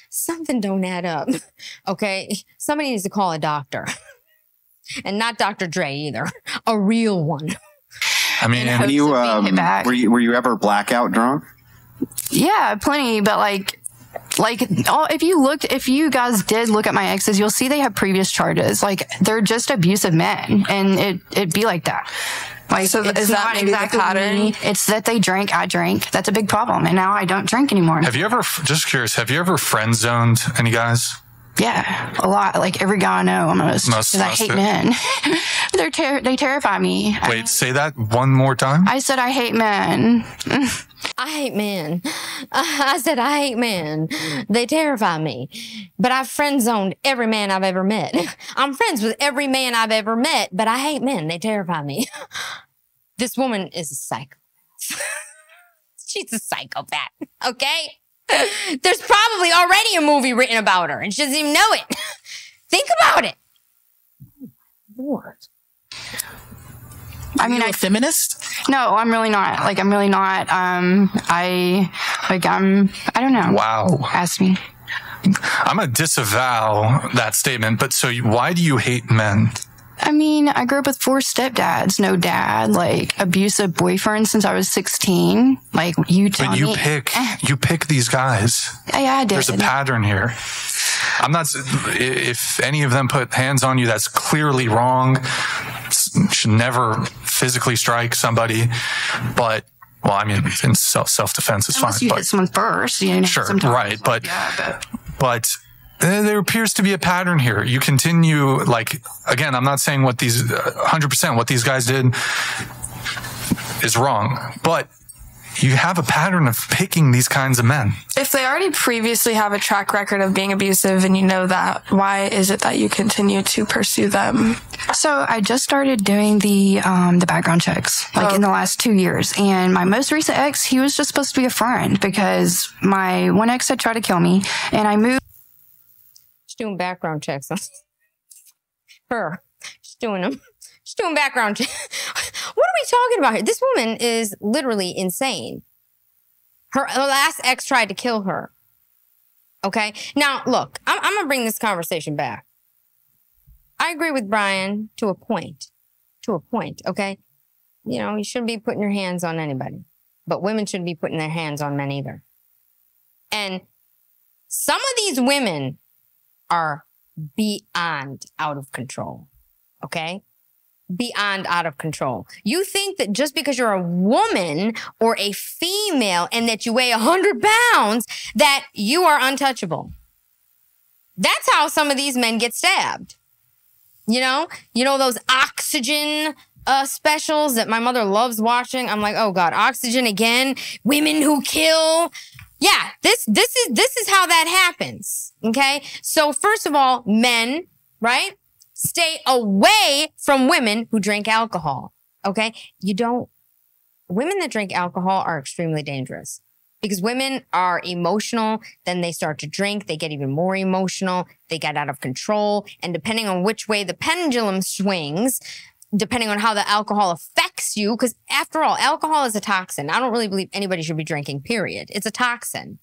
Something don't add up. Okay. Somebody needs to call a doctor. And not Dr. Dre either. A real one. I mean, were you ever blackout drunk? Yeah, plenty, but if you guys did look at my exes, you'll see they have previous charges. Like, they're just abusive men, and it'd be like that. Like, so it's is that not maybe exactly the pattern? me. It's that they drank, I drank. That's a big problem, and now I don't drink anymore. Have you ever, just curious, have you ever friend zoned any guys? Yeah, a lot. Like every guy I know almost. Because I hate men. They terrify me. Wait, say that one more time. I said I hate men. I hate men. I said I hate men. They terrify me. But I've friend zoned every man I've ever met. I'm friends with every man I've ever met, but I hate men. They terrify me. This woman is a psychopath. She's a psychopath, okay? There's probably already a movie written about her, and she doesn't even know it. Think about it. Oh, Lord. I mean, a feminist? No, I'm really not. Like, I'm really not. I don't know. Wow. Ask me. I'm gonna disavow that statement, but so why do you hate men? I mean, I grew up with 4 stepdads, no dad, like abusive boyfriend since I was 16. Like, you tell me. But you pick these guys. Yeah, I did. There's a pattern here. I'm not, if any of them put hands on you, that's clearly wrong. Should never physically strike somebody. But Well, I mean, in self-defense is fine. Unless you hit someone first, you know. Sure, right. But there appears to be a pattern here. You continue, like, again, I'm not saying what these 100% what these guys did is wrong, but you have a pattern of picking these kinds of men. If they already previously have a track record of being abusive and you know that, why is it that you continue to pursue them? So I just started doing the background checks, like in the last 2 years. And my most recent ex, he was just supposed to be a friend because my one ex had tried to kill me, and I moved. She's doing background checks on her. She's doing them. She's doing background checks. What are we talking about here? This woman is literally insane. Her last ex tried to kill her. Okay? Now, look, I'm going to bring this conversation back. I agree with Brian to a point. To a point, okay? You know, you shouldn't be putting your hands on anybody. But women shouldn't be putting their hands on men either. And some of these women are beyond out of control. Okay? Beyond out of control. You think that just because you're a woman or a female and that you weigh 100 pounds, that you are untouchable. That's how some of these men get stabbed. You know those Oxygen specials that my mother loves watching. I'm like, oh God, Oxygen again. Women who kill. Yeah, this is how that happens. Okay, so first of all, men, right? Stay away from women who drink alcohol, okay? Women that drink alcohol are extremely dangerous because women are emotional, then they start to drink, they get even more emotional, they get out of control, and depending on which way the pendulum swings, depending on how the alcohol affects you, because after all, alcohol is a toxin. I don't really believe anybody should be drinking, period. It's a toxin.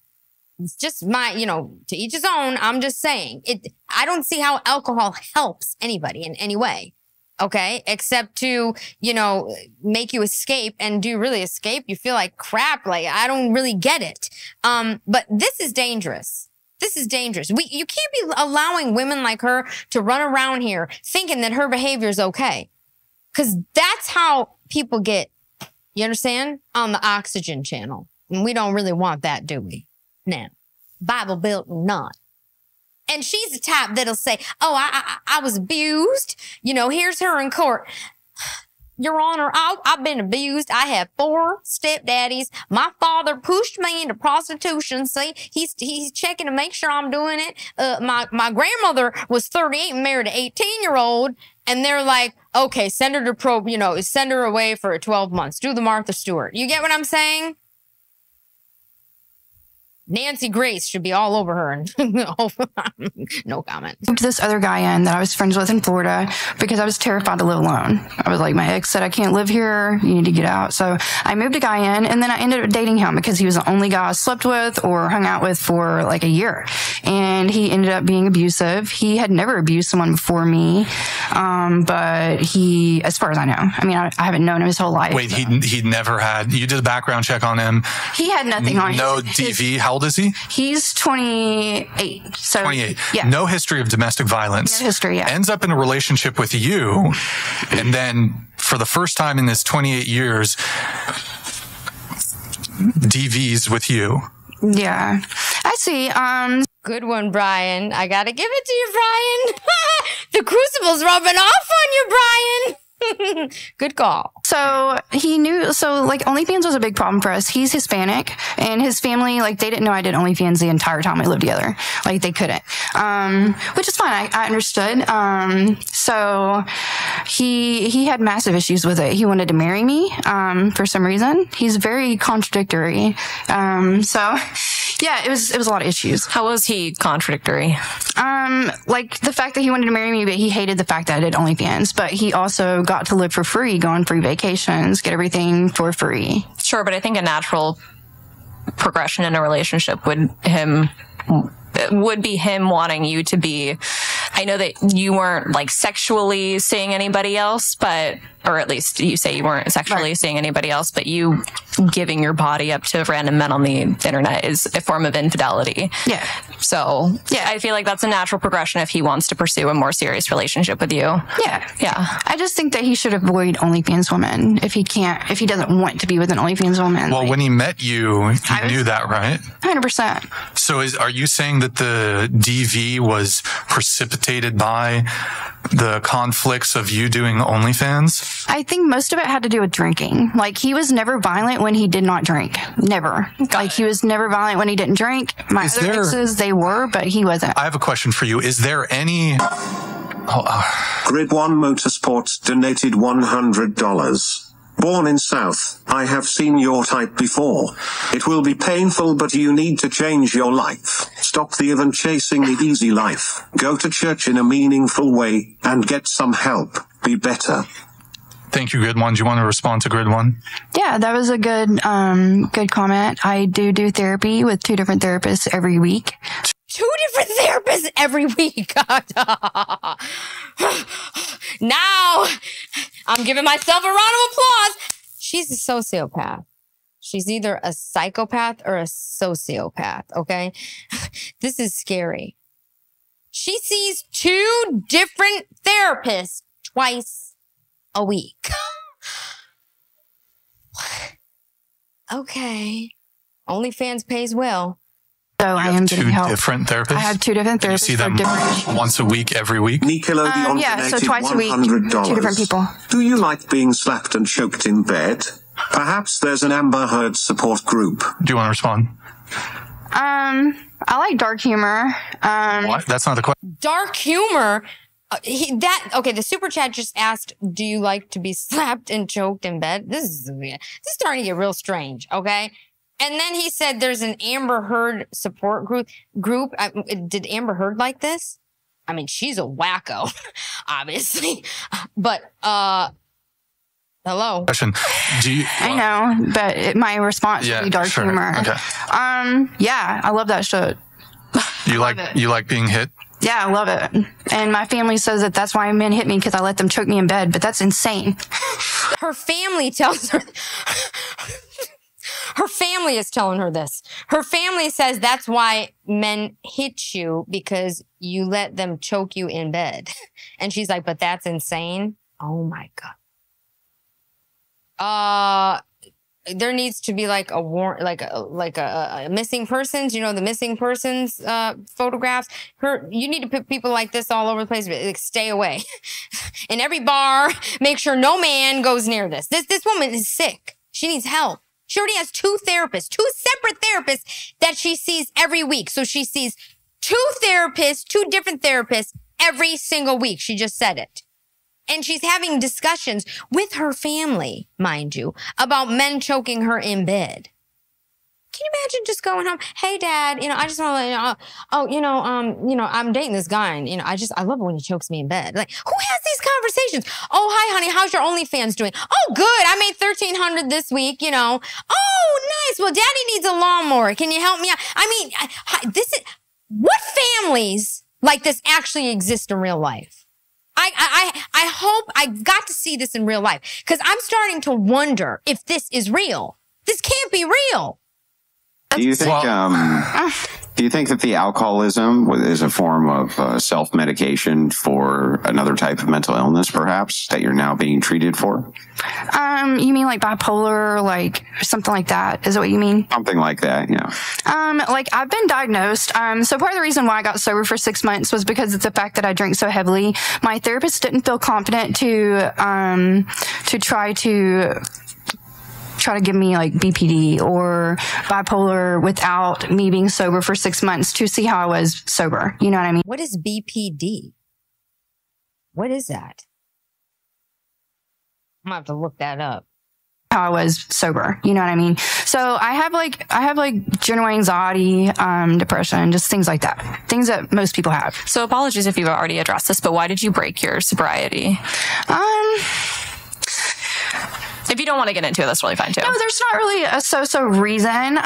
It's just my, to each his own. I'm just saying I don't see how alcohol helps anybody in any way. Okay. Except to, make you escape, and do you really escape? You feel like crap. Like, I don't really get it. But this is dangerous. This is dangerous. You can't be allowing women like her to run around here thinking that her behavior is okay. Cause that's how people get, you understand? On the Oxygen channel. And we don't really want that, do we? Now, Bible Belt or not. And she's the type that'll say, oh, I was abused. Here's her in court. Your Honor, I've been abused. I have 4 stepdaddies. My father pushed me into prostitution. See, he's checking to make sure I'm doing it. My grandmother was 38 and married an 18-year-old. And they're like, okay, send her to probe, send her away for 12 months. Do the Martha Stewart. You get what I'm saying? Nancy Grace should be all over her. And no comment. I moved this other guy in that I was friends with in Florida because I was terrified to live alone. I was like, my ex said, I can't live here. You need to get out. So I moved a guy in, and then I ended up dating him because he was the only guy I slept with or hung out with for like a year. And he ended up being abusive. He had never abused someone before me. But he, as far as I know, I haven't known him his whole life. Wait, he never had, you did a background check on him. He had nothing on him. No DV. How old is he? He's 28. So 28. Yeah. No history of domestic violence. No history, yeah. Ends up in a relationship with you. And then for the first time in this 28 years, DVs with you. Yeah. I see. Good one, Brian. I gotta give it to you, Brian. The Crucible's rubbing off on you, Brian. Good call. So he knew, so like OnlyFans was a big problem for us. He's Hispanic, and his family, like, they didn't know I did OnlyFans the entire time we lived together. Like, they couldn't, which is fine. I understood. So he had massive issues with it. He wanted to marry me, for some reason. He's very contradictory. So yeah, it was a lot of issues. How was he contradictory? Like the fact that he wanted to marry me, but he hated the fact that I did OnlyFans. But he also got to live for free, go on free vacations, get everything for free. Sure, but I think a natural progression in a relationship would be him wanting you to be, I know that you weren't like sexually seeing anybody else, but or at least you say you weren't sexually seeing anybody else, but you giving your body up to random men on the internet is a form of infidelity. Yeah. So I feel like that's a natural progression if he wants to pursue a more serious relationship with you. Yeah. Yeah. I just think that he should avoid OnlyFans women if he doesn't want to be with an OnlyFans woman. Well, when he met you, he knew that, right? 100%. So are you saying that the DV was precipitated by the conflicts of you doing OnlyFans? I think most of it had to do with drinking. Like, he was never violent when he did not drink. Never. He was never violent when he didn't drink. My other exes, they were, but he wasn't. I have a question for you. Is there any... Grid 1 Motorsports donated $100. Born in South, I have seen your type before. It will be painful, but you need to change your life. Stop the even chasing the easy life. Go to church in a meaningful way and get some help. Be better. Thank you, Grid 1. Do you want to respond to Grid 1? Yeah, that was a good comment. I do therapy with 2 different therapists every week. 2 different therapists every week. Now, I'm giving myself a round of applause. She's a sociopath. She's either a psychopath or a sociopath, okay? This is scary. She sees 2 different therapists twice a week. Okay. OnlyFans pays well. So I am getting help. 2 different therapists? I have 2 different therapists. You see them once a week, every week? Nickelodeon yeah, so twice a week, $100. 2 different people. Do you like being slapped and choked in bed? Perhaps there's an Amber Heard support group. Do you want to respond? I like dark humor. What? That's not the question. Dark humor? The super chat just asked, do you like to be slapped and choked in bed? This is starting to get real strange, okay? And then he said there's an Amber Heard support group. Did Amber Heard like this? I mean, she's a wacko, obviously. But, hello. Question. I know, but my response would be dark humor. Okay. Yeah, I love that shit. You like being hit? Yeah, I love it. And my family says that that's why men hit me, because I let them choke me in bed, but that's insane. Her family tells her... Her family is telling her this. Her family says that's why men hit you, because you let them choke you in bed. And she's like, but that's insane. Oh my God. There needs to be like a warrant, like a missing persons, the missing persons photographs. You need to put people like this all over the place. Like, stay away. In every bar, make sure no man goes near this. This woman is sick. She needs help. She already has 2 therapists, 2 separate therapists that she sees every week. So she sees 2 therapists, 2 different therapists every single week. She just said it. And she's having discussions with her family, mind you, about men choking her in bed. Can you imagine just going home? Hey, Dad, I just want to let you know, I'm dating this guy, and, I love it when he chokes me in bed. Like, who has these conversations? Oh, hi, honey, how's your OnlyFans doing? Oh, good, I made $1,300 this week, Oh, nice. Well, Daddy needs a lawnmower. Can you help me out? I mean, what families like this actually exist in real life? I hope I got to see this in real life, because I'm starting to wonder if this is real. This can't be real. Do you think that the alcoholism is a form of self-medication for another type of mental illness, perhaps, that you're now being treated for? You mean like bipolar, like something like that? Is that what you mean? Something like that, yeah. Like I've been diagnosed. So part of the reason why I got sober for 6 months was because it's the fact that I drink so heavily. My therapist didn't feel confident to try to give me like BPD or bipolar without me being sober for 6 months to see how I was sober. You know what I mean? What is BPD? What is that? I'm gonna have to look that up. How I was sober. You know what I mean? So I have like general anxiety, depression, just things like that. Things that most people have. So apologies if you've already addressed this, but why did you break your sobriety? If you don't want to get into it, that's really fine too. No, there's not really a so-so reason.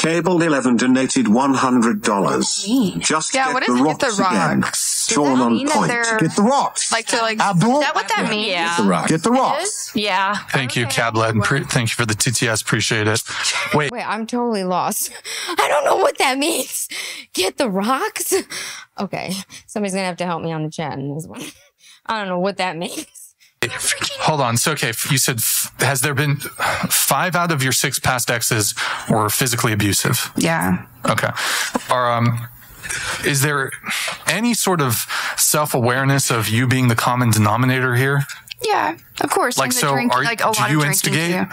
Cable 11 donated $100. Just get what the is rocks get the again. rocks? Sean on point. Get the rocks. Like to like. Abdul? Is that what that means? Yeah. Get the rocks. Get the rocks. Yeah. Thank you, Cabled. Thank you for the TTS. Appreciate it. Wait, I'm totally lost. I don't know what that means. Get the rocks? Okay. Somebody's going to have to help me on the chat in this one. I don't know what that means. hold on. So, okay, you said, has there been 5 out of your 6 past exes were physically abusive? Yeah. Okay. Is there any sort of self-awareness of you being the common denominator here? Yeah, of course. Like, so do you instigate?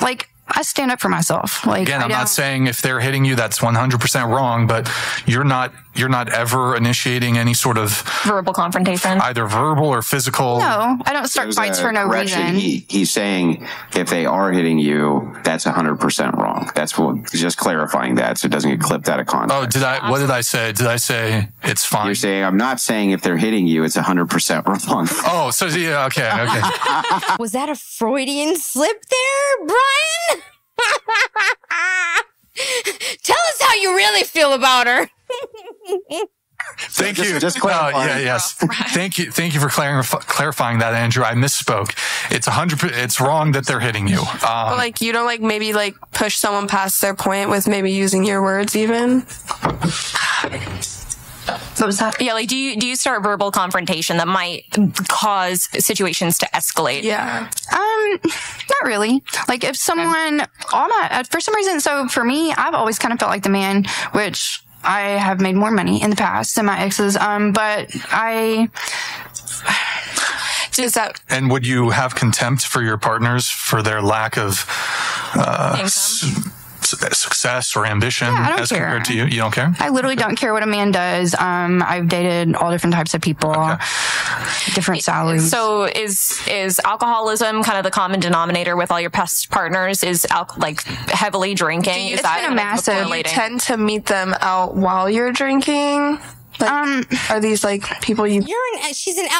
Like, I stand up for myself. Like, again, I'm not saying if they're hitting you, that's 100% wrong, but you're not ever initiating any sort of verbal confrontation, either verbal or physical. No, I don't start fights for no reason. He's saying if they are hitting you, that's 100% wrong. That's what, just clarifying that so it doesn't get clipped out of context. Oh, what did I say? Did I say it's fine? You're saying, I'm not saying if they're hitting you, it's 100% wrong. Oh, so yeah, okay. Was that a Freudian slip there, Brian? Tell us how you really feel about her. Thank you. Just clarifying. Yes. Thank you for clarifying that, Andrew. I misspoke. It's 100%. It's wrong that they're hitting you. But like, you don't like maybe like push someone past their point with maybe using your words even. What was that? Yeah, like do you start verbal confrontation that might cause situations to escalate? Yeah. Not really. Like if someone, for some reason, so for me, I've always kind of felt like the man, which I have made more money in the past than my exes. But and would you have contempt for your partners for their lack of success or ambition as compared to you? You don't care? I literally don't care what a man does. I've dated all different types of people, different salaries. So is alcoholism kind of the common denominator with all your past partners? Is like heavily drinking? Is that been a massive? You tend to meet them out while you're drinking. Like, are these like people you?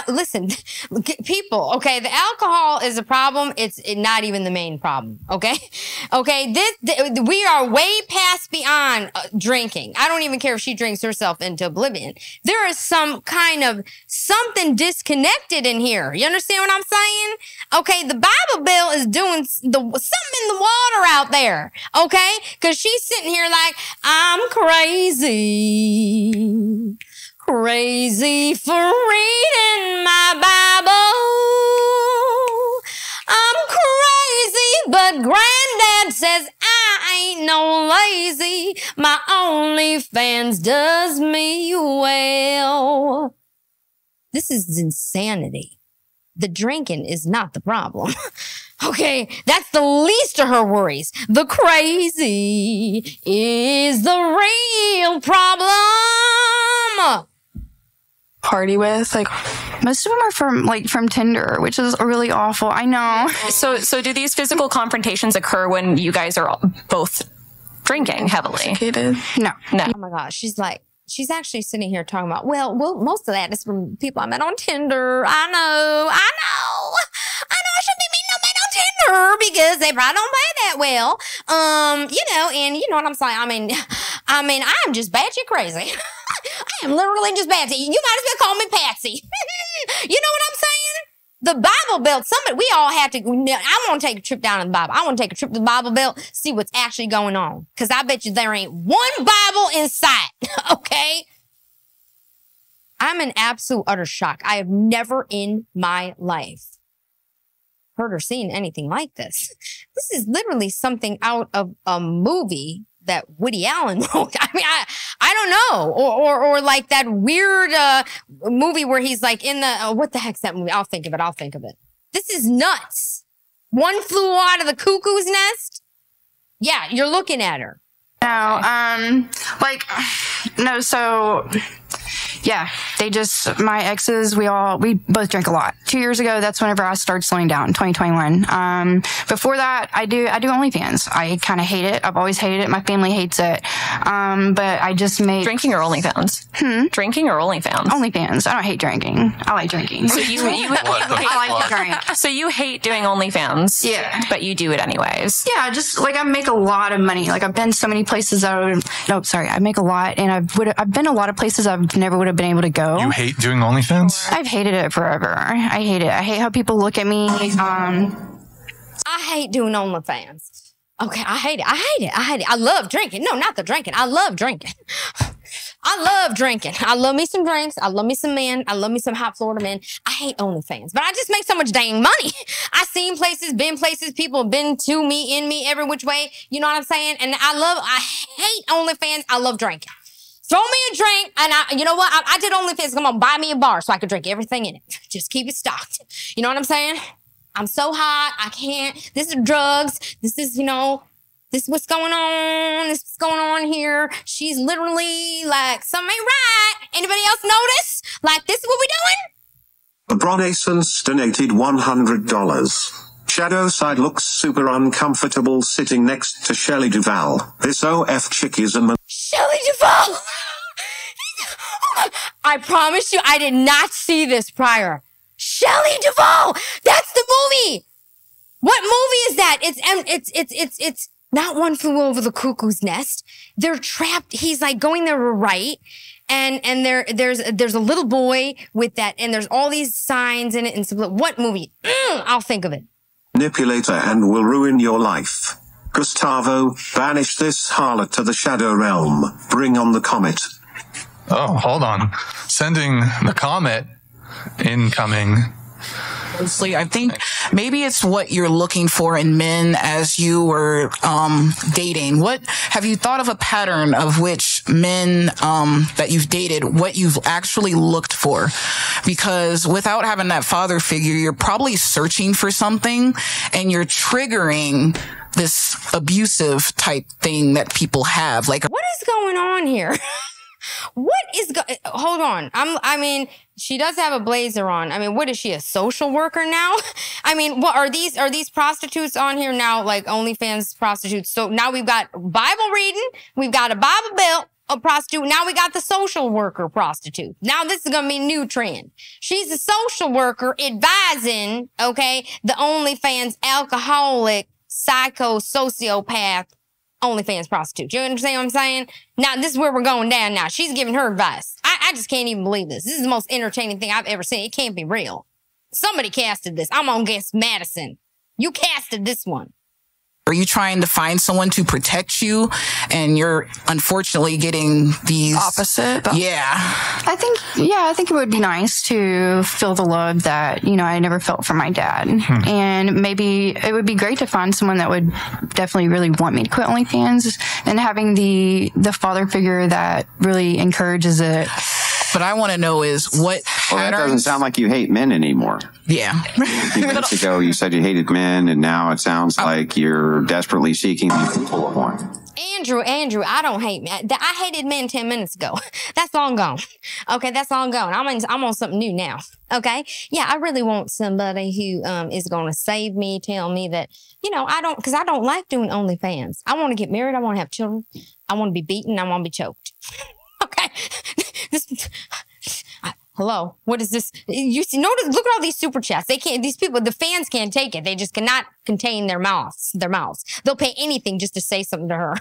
Listen, people. Okay, the alcohol is a problem. It's not even the main problem. Okay, we are way past beyond drinking. I don't even care if she drinks herself into oblivion. There is some kind of something disconnected in here. You understand what I'm saying? Okay, the Bible Belt is doing something in the water out there. Okay, because she's sitting here like I'm crazy. Crazy for reading my Bible. I'm crazy, but Granddad says I ain't no lazy. My OnlyFans does me well. This is insanity. The drinking is not the problem. Okay, that's the least of her worries. The crazy is the real problem. Party with like most of them are from TINDER, which is really awful. I know. So do these physical confrontations occur when you guys are both drinking heavily? No. Oh my gosh, she's actually sitting here talking about, well, most of that is from people I met on TINDER. I know. I shouldn't be meeting no men on TINDER because they probably don't pay that well. And you know what I'm saying? I mean, I'm just batshit crazy. I am literally just Patsy. You might as well call me Patsy. You know what I'm saying? The Bible Belt, we all have to, I want to take a trip down to the Bible. I want to take a trip to the Bible Belt, see what's actually going on. Because I bet you there ain't one Bible in sight, okay? I'm in absolute utter shock. I have never in my life heard or seen anything like this. This is literally something out of a movie that Woody Allen wrote. I mean, I don't know. Or like that weird movie where he's like in the, what the heck's that movie? I'll think of it. This is nuts. One flew out of the cuckoo's nest. Yeah, you're looking at her. No, so Yeah, they just, my exes, we both drink a lot. 2 years ago, that's whenever I started slowing down, 2021. Before that, I do OnlyFans. I kind of hate it. I've always hated it. My family hates it. But I just make... Drinking or OnlyFans? Drinking or OnlyFans? OnlyFans. I don't hate drinking. I like drinking. So you hate, I like to drink. So you hate doing OnlyFans? Yeah. But you do it anyways? Yeah, just like I make a lot of money. Like I've been so many places I make a lot, and I've been a lot of places I've never would have been able to go. You hate doing OnlyFans? I've hated it forever. I hate it. I hate how people look at me. I hate doing OnlyFans. Okay, I hate it. I hate it. I hate it. I love drinking. No, not the drinking. I love drinking. I love drinking. I love me some drinks. I love me some men. I love me some hot Florida men. I hate OnlyFans, but I just make so much dang money. I've seen places, been places, people have been to me, in me, every which way. You know what I'm saying? And I hate OnlyFans. I love drinking. Throw me a drink, and you know what? I did OnlyFans. Come on, buy me a bar so I could drink everything in it. Just keep it stocked. You know what I'm saying? I'm so hot. I can't. This is drugs. This is, this is what's going on. This is what's going on here. She's literally like, something ain't right. Anybody else notice? Like, this is what we doing? Bronasons donated $100. Shadow side looks super uncomfortable sitting next to Shelley Duvall. This OF chick is a Shelley Duvall! I promise you, I did not see this prior. Shelley Duvall! That's the movie! What movie is that? It's not One Flew Over the Cuckoo's Nest. They're trapped. He's like going there right. And there's a little boy with that, and there's all these signs in it. And so, what movie? I'll think of it. Manipulator and will ruin your life. Gustavo, banish this harlot to the shadow realm. Bring on the comet. Oh, hold on. Sending the comet. Incoming. Honestly, I think maybe it's what you're looking for in men as you were dating. What have you thought of a pattern of which men that you've dated, what you've actually looked for? Because without having that father figure, you're probably searching for something and you're triggering this abusive type thing that people have. Like, what is going on here? Hold on. I mean, she does have a blazer on. I mean, what is she, a social worker now? I mean, what are these prostitutes on here now, like OnlyFans prostitutes? So now we've got Bible reading, we've got a Bible belt, a prostitute. Now we got the social worker prostitute. Now this is going to be a new trend. She's a social worker advising, okay, the OnlyFans alcoholic, psycho, sociopath, OnlyFans prostitute. You understand what I'm saying? Now, this is where we're going down now. She's giving her advice. I just can't even believe this. This is the most entertaining thing I've ever seen. It can't be real. Somebody casted this. I'm gonna guess Madison. You casted this one. Are you trying to find someone to protect you and you're unfortunately getting these opposite? Yeah. I think it would be nice to feel the love that, I never felt from my dad. And maybe it would be great to find someone that would definitely really want me to quit OnlyFans, and having the father figure that really encourages it. But I want to know is what patterns... Well, that doesn't sound like you hate men anymore. Yeah. A few minutes ago, you said you hated men, and now it sounds like you're desperately seeking to pull up one. Andrew, I don't hate men. I hated men 10 minutes ago. That's long gone. Okay, that's long gone. I'm on something new now. Okay? Yeah, I really want somebody who is going to save me, tell me that, because I don't like doing OnlyFans. I want to get married. I want to have children. I want to be beaten. I want to be choked. Okay? Hello, what is this? You see, notice, look at all these super chats. The fans can't take it. They just cannot contain their mouths. They'll pay anything just to say something to her.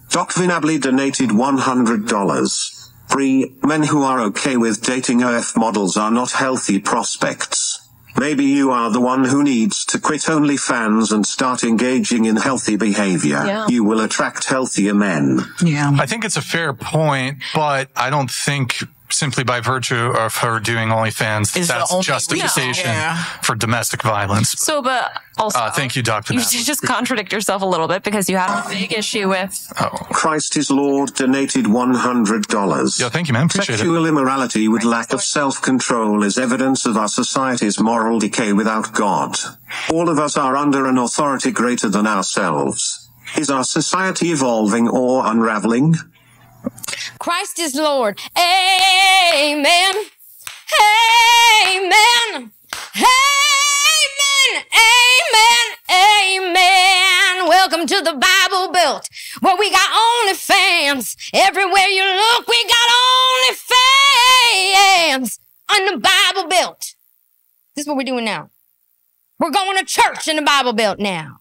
Doc Vinably donated $100. 3 men who are okay with dating OF models are not healthy prospects. Maybe you are the one who needs to quit OnlyFans and start engaging in healthy behavior. Yeah. You will attract healthier men. Yeah. I think it's a fair point, but I don't think simply by virtue of her doing OnlyFans, that's justification for domestic violence. So, but also, thank you, Dr. You just contradict yourself a little bit because you have a big issue with... Christ is Lord donated $100. Yeah, thank you, man. Appreciate Sexual immorality with lack of self-control is evidence of our society's moral decay without God. All of us are under an authority greater than ourselves. Is our society evolving or unraveling? Christ is Lord. Amen. Amen. Amen. Amen. Amen. Welcome to the Bible Belt, where we got OnlyFans. Everywhere you look, we got OnlyFans on the Bible Belt. This is what we're doing now. We're going to church in the Bible Belt now.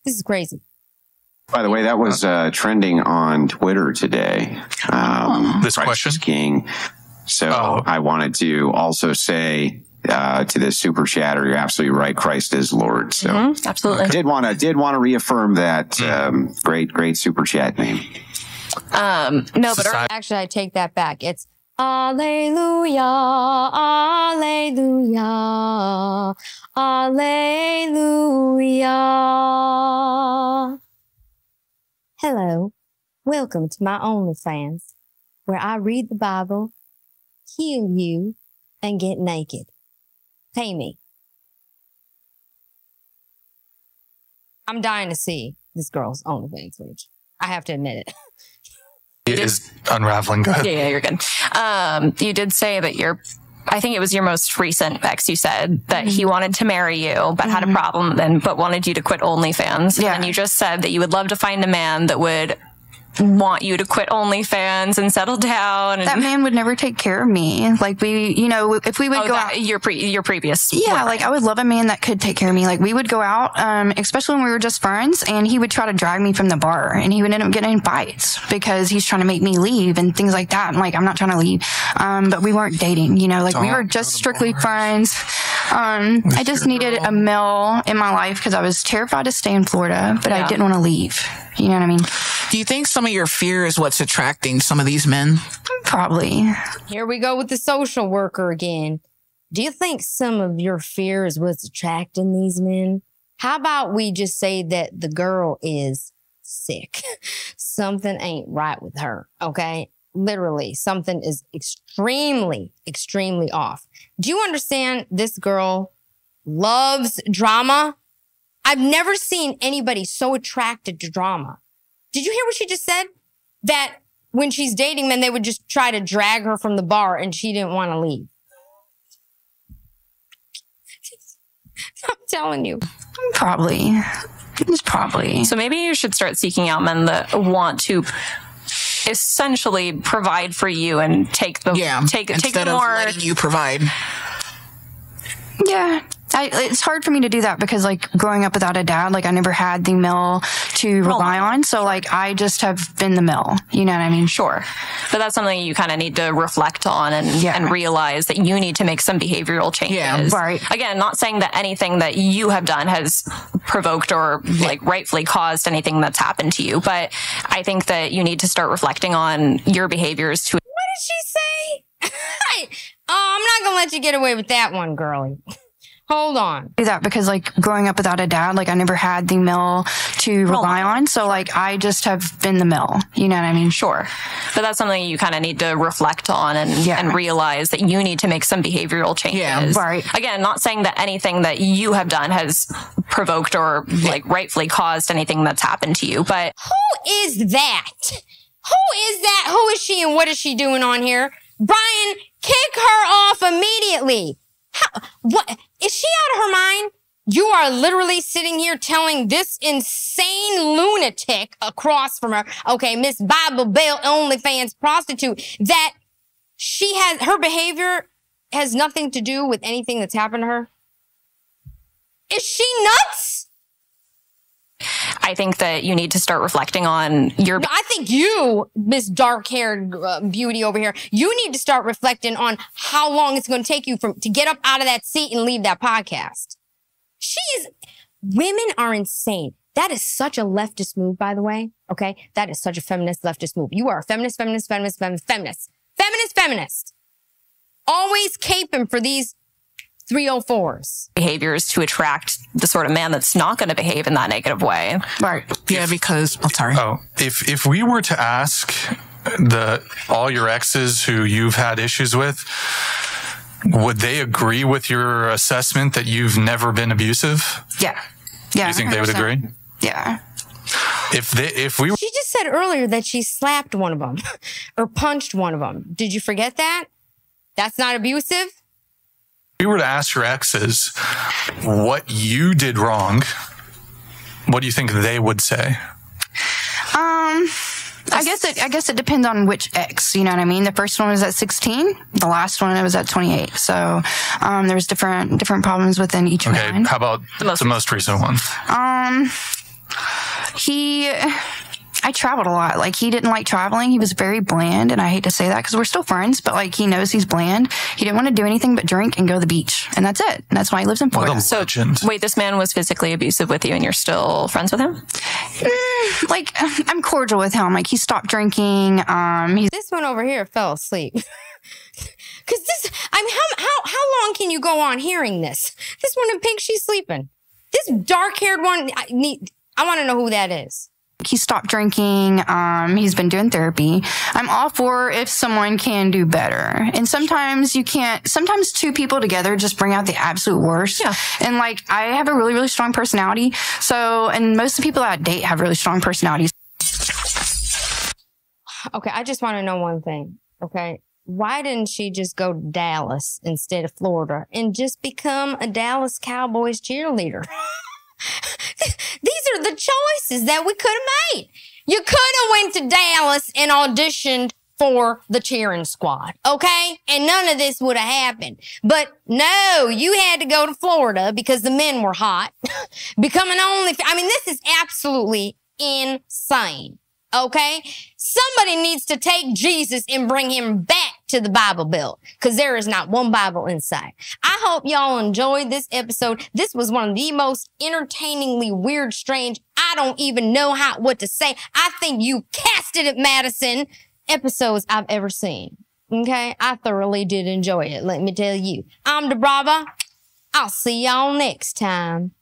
This is crazy. By the way, that was trending on Twitter today. This question? King. So I wanted to also say to the super chatter, you're absolutely right. Christ is Lord. So absolutely. Did want to reaffirm that great super chat name. No, but actually, I take that back. It's Alleluia, Alleluia, Alleluia. Hello, welcome to my OnlyFans, where I read the Bible, heal you, and get naked. Pay me. I'm dying to see this girl's OnlyFans page. I have to admit it. It is unraveling. Go ahead. Yeah, you're good. You did say that I think it was your most recent ex, you said that he wanted to marry you, but had a problem but wanted you to quit OnlyFans. Yeah. And you just said that you would love to find a man that would want you to quit OnlyFans and settle down. That man would never take care of me. Like if we would go out, your previous. Yeah. Like I would love a man that could take care of me. Like we would go out, especially when we were just friends, and he would try to drag me from the bar, and he would end up getting in fights because he's trying to make me leave and things like that. And like, I'm not trying to leave. But we weren't dating, like we were just strictly friends. I just needed a male in my life because I was terrified to stay in Florida, but I didn't want to leave. You know what I mean? Do you think some of your fear is what's attracting some of these men? Probably. Here we go with the social worker again. Do you think some of your fear is what's attracting these men? How about we just say that the girl is sick? Something ain't right with her, okay? Literally, something is extremely, extremely off. Do you understand this girl loves drama? I've never seen anybody so attracted to drama. Did you hear what she just said? That when she's dating men, they would just try to drag her from the bar and she didn't want to leave. I'm telling you. Probably. It's probably. So maybe you should start seeking out men that want to essentially provide for you and take the take instead more of letting you provide. Yeah. It's hard for me to do that because, like, growing up without a dad, like, I never had the male to rely on. So, like, I just have been the male. You know what I mean? Sure. But that's something you kind of need to reflect on and realize that you need to make some behavioral changes. Yeah, right. Again, not saying that anything that you have done has provoked or, like, rightfully caused anything that's happened to you. But I think that you need to start reflecting on your behaviors to... What did she say? I'm not going to let you get away with that one, girlie. Hold on. Do that because, like, growing up without a dad, like, I never had the male to rely on. So, like, I just have been the male. You know what I mean? Sure. But that's something you kind of need to reflect on and realize that you need to make some behavioral changes. Yeah, right. Again, not saying that anything that you have done has provoked or, like, rightfully caused anything that's happened to you. But who is that? Who is that? Who is she and what is she doing on here? Brian, kick her off immediately. What? Is she out of her mind? You are literally sitting here telling this insane lunatic across from her, okay, Miss Bible Belt OnlyFans prostitute, that her behavior has nothing to do with anything that's happened to her? Is she nuts? I think that you need to start reflecting on your... I think you, Miss dark-haired beauty over here, you need to start reflecting on how long it's going to take you to get up out of that seat and leave that podcast. Women are insane. That is such a leftist move, by the way. Okay? That is such a feminist leftist move. You are a feminist. Always caping for these 304s. Behaviors to attract the sort of man that's not going to behave in that negative way. Right. Yeah, because... Oh, sorry. Oh, if we were to ask all your exes who you've had issues with, would they agree with your assessment that you've never been abusive? Yeah. Do you think 100%. They would agree? Yeah. If we She just said earlier that she slapped one of them or punched one of them. Did you forget that? That's not abusive? we were to ask your exes what you did wrong, what do you think they would say? I guess it depends on which ex, you know what I mean? The first one was at 16. The last one was at 28. So, there's different problems within each one. Okay. How about the most recent one? I traveled a lot. Like, he didn't like traveling. He was very bland, and I hate to say that because we're still friends, but like, he knows he's bland. He didn't want to do anything but drink and go to the beach, and that's it. And that's why he lives in Florida. So, wait, this man was physically abusive with you, and you're still friends with him? Like, I'm cordial with him. Like, he stopped drinking. This one over here fell asleep. Because this, I mean, how long can you go on hearing this? This one in pink, she's sleeping. This dark-haired one, I want to know who that is. He stopped drinking. He's been doing therapy. I'm all for if someone can do better. And sometimes you can't, sometimes two people together just bring out the absolute worst. Yeah. And like, I have a really, really strong personality. So, and most of the people that I date have really strong personalities. Okay, I just want to know one thing. Okay. Why didn't she just go to Dallas instead of Florida and just become a Dallas Cowboys cheerleader? These are the choices that we could have made. You could have went to Dallas and auditioned for the cheering squad, okay? And none of this would have happened. But no, you had to go to Florida because the men were hot. Becoming I mean, this is absolutely insane, okay? Somebody needs to take Jesus and bring him back to the Bible Belt, because there is not one Bible inside. I hope y'all enjoyed this episode. This was one of the most entertainingly weird, strange, I don't even know what to say. I think you casted it, Madison, episodes I've ever seen. Okay? I thoroughly did enjoy it, let me tell you. I'm DiBrava. I'll see y'all next time.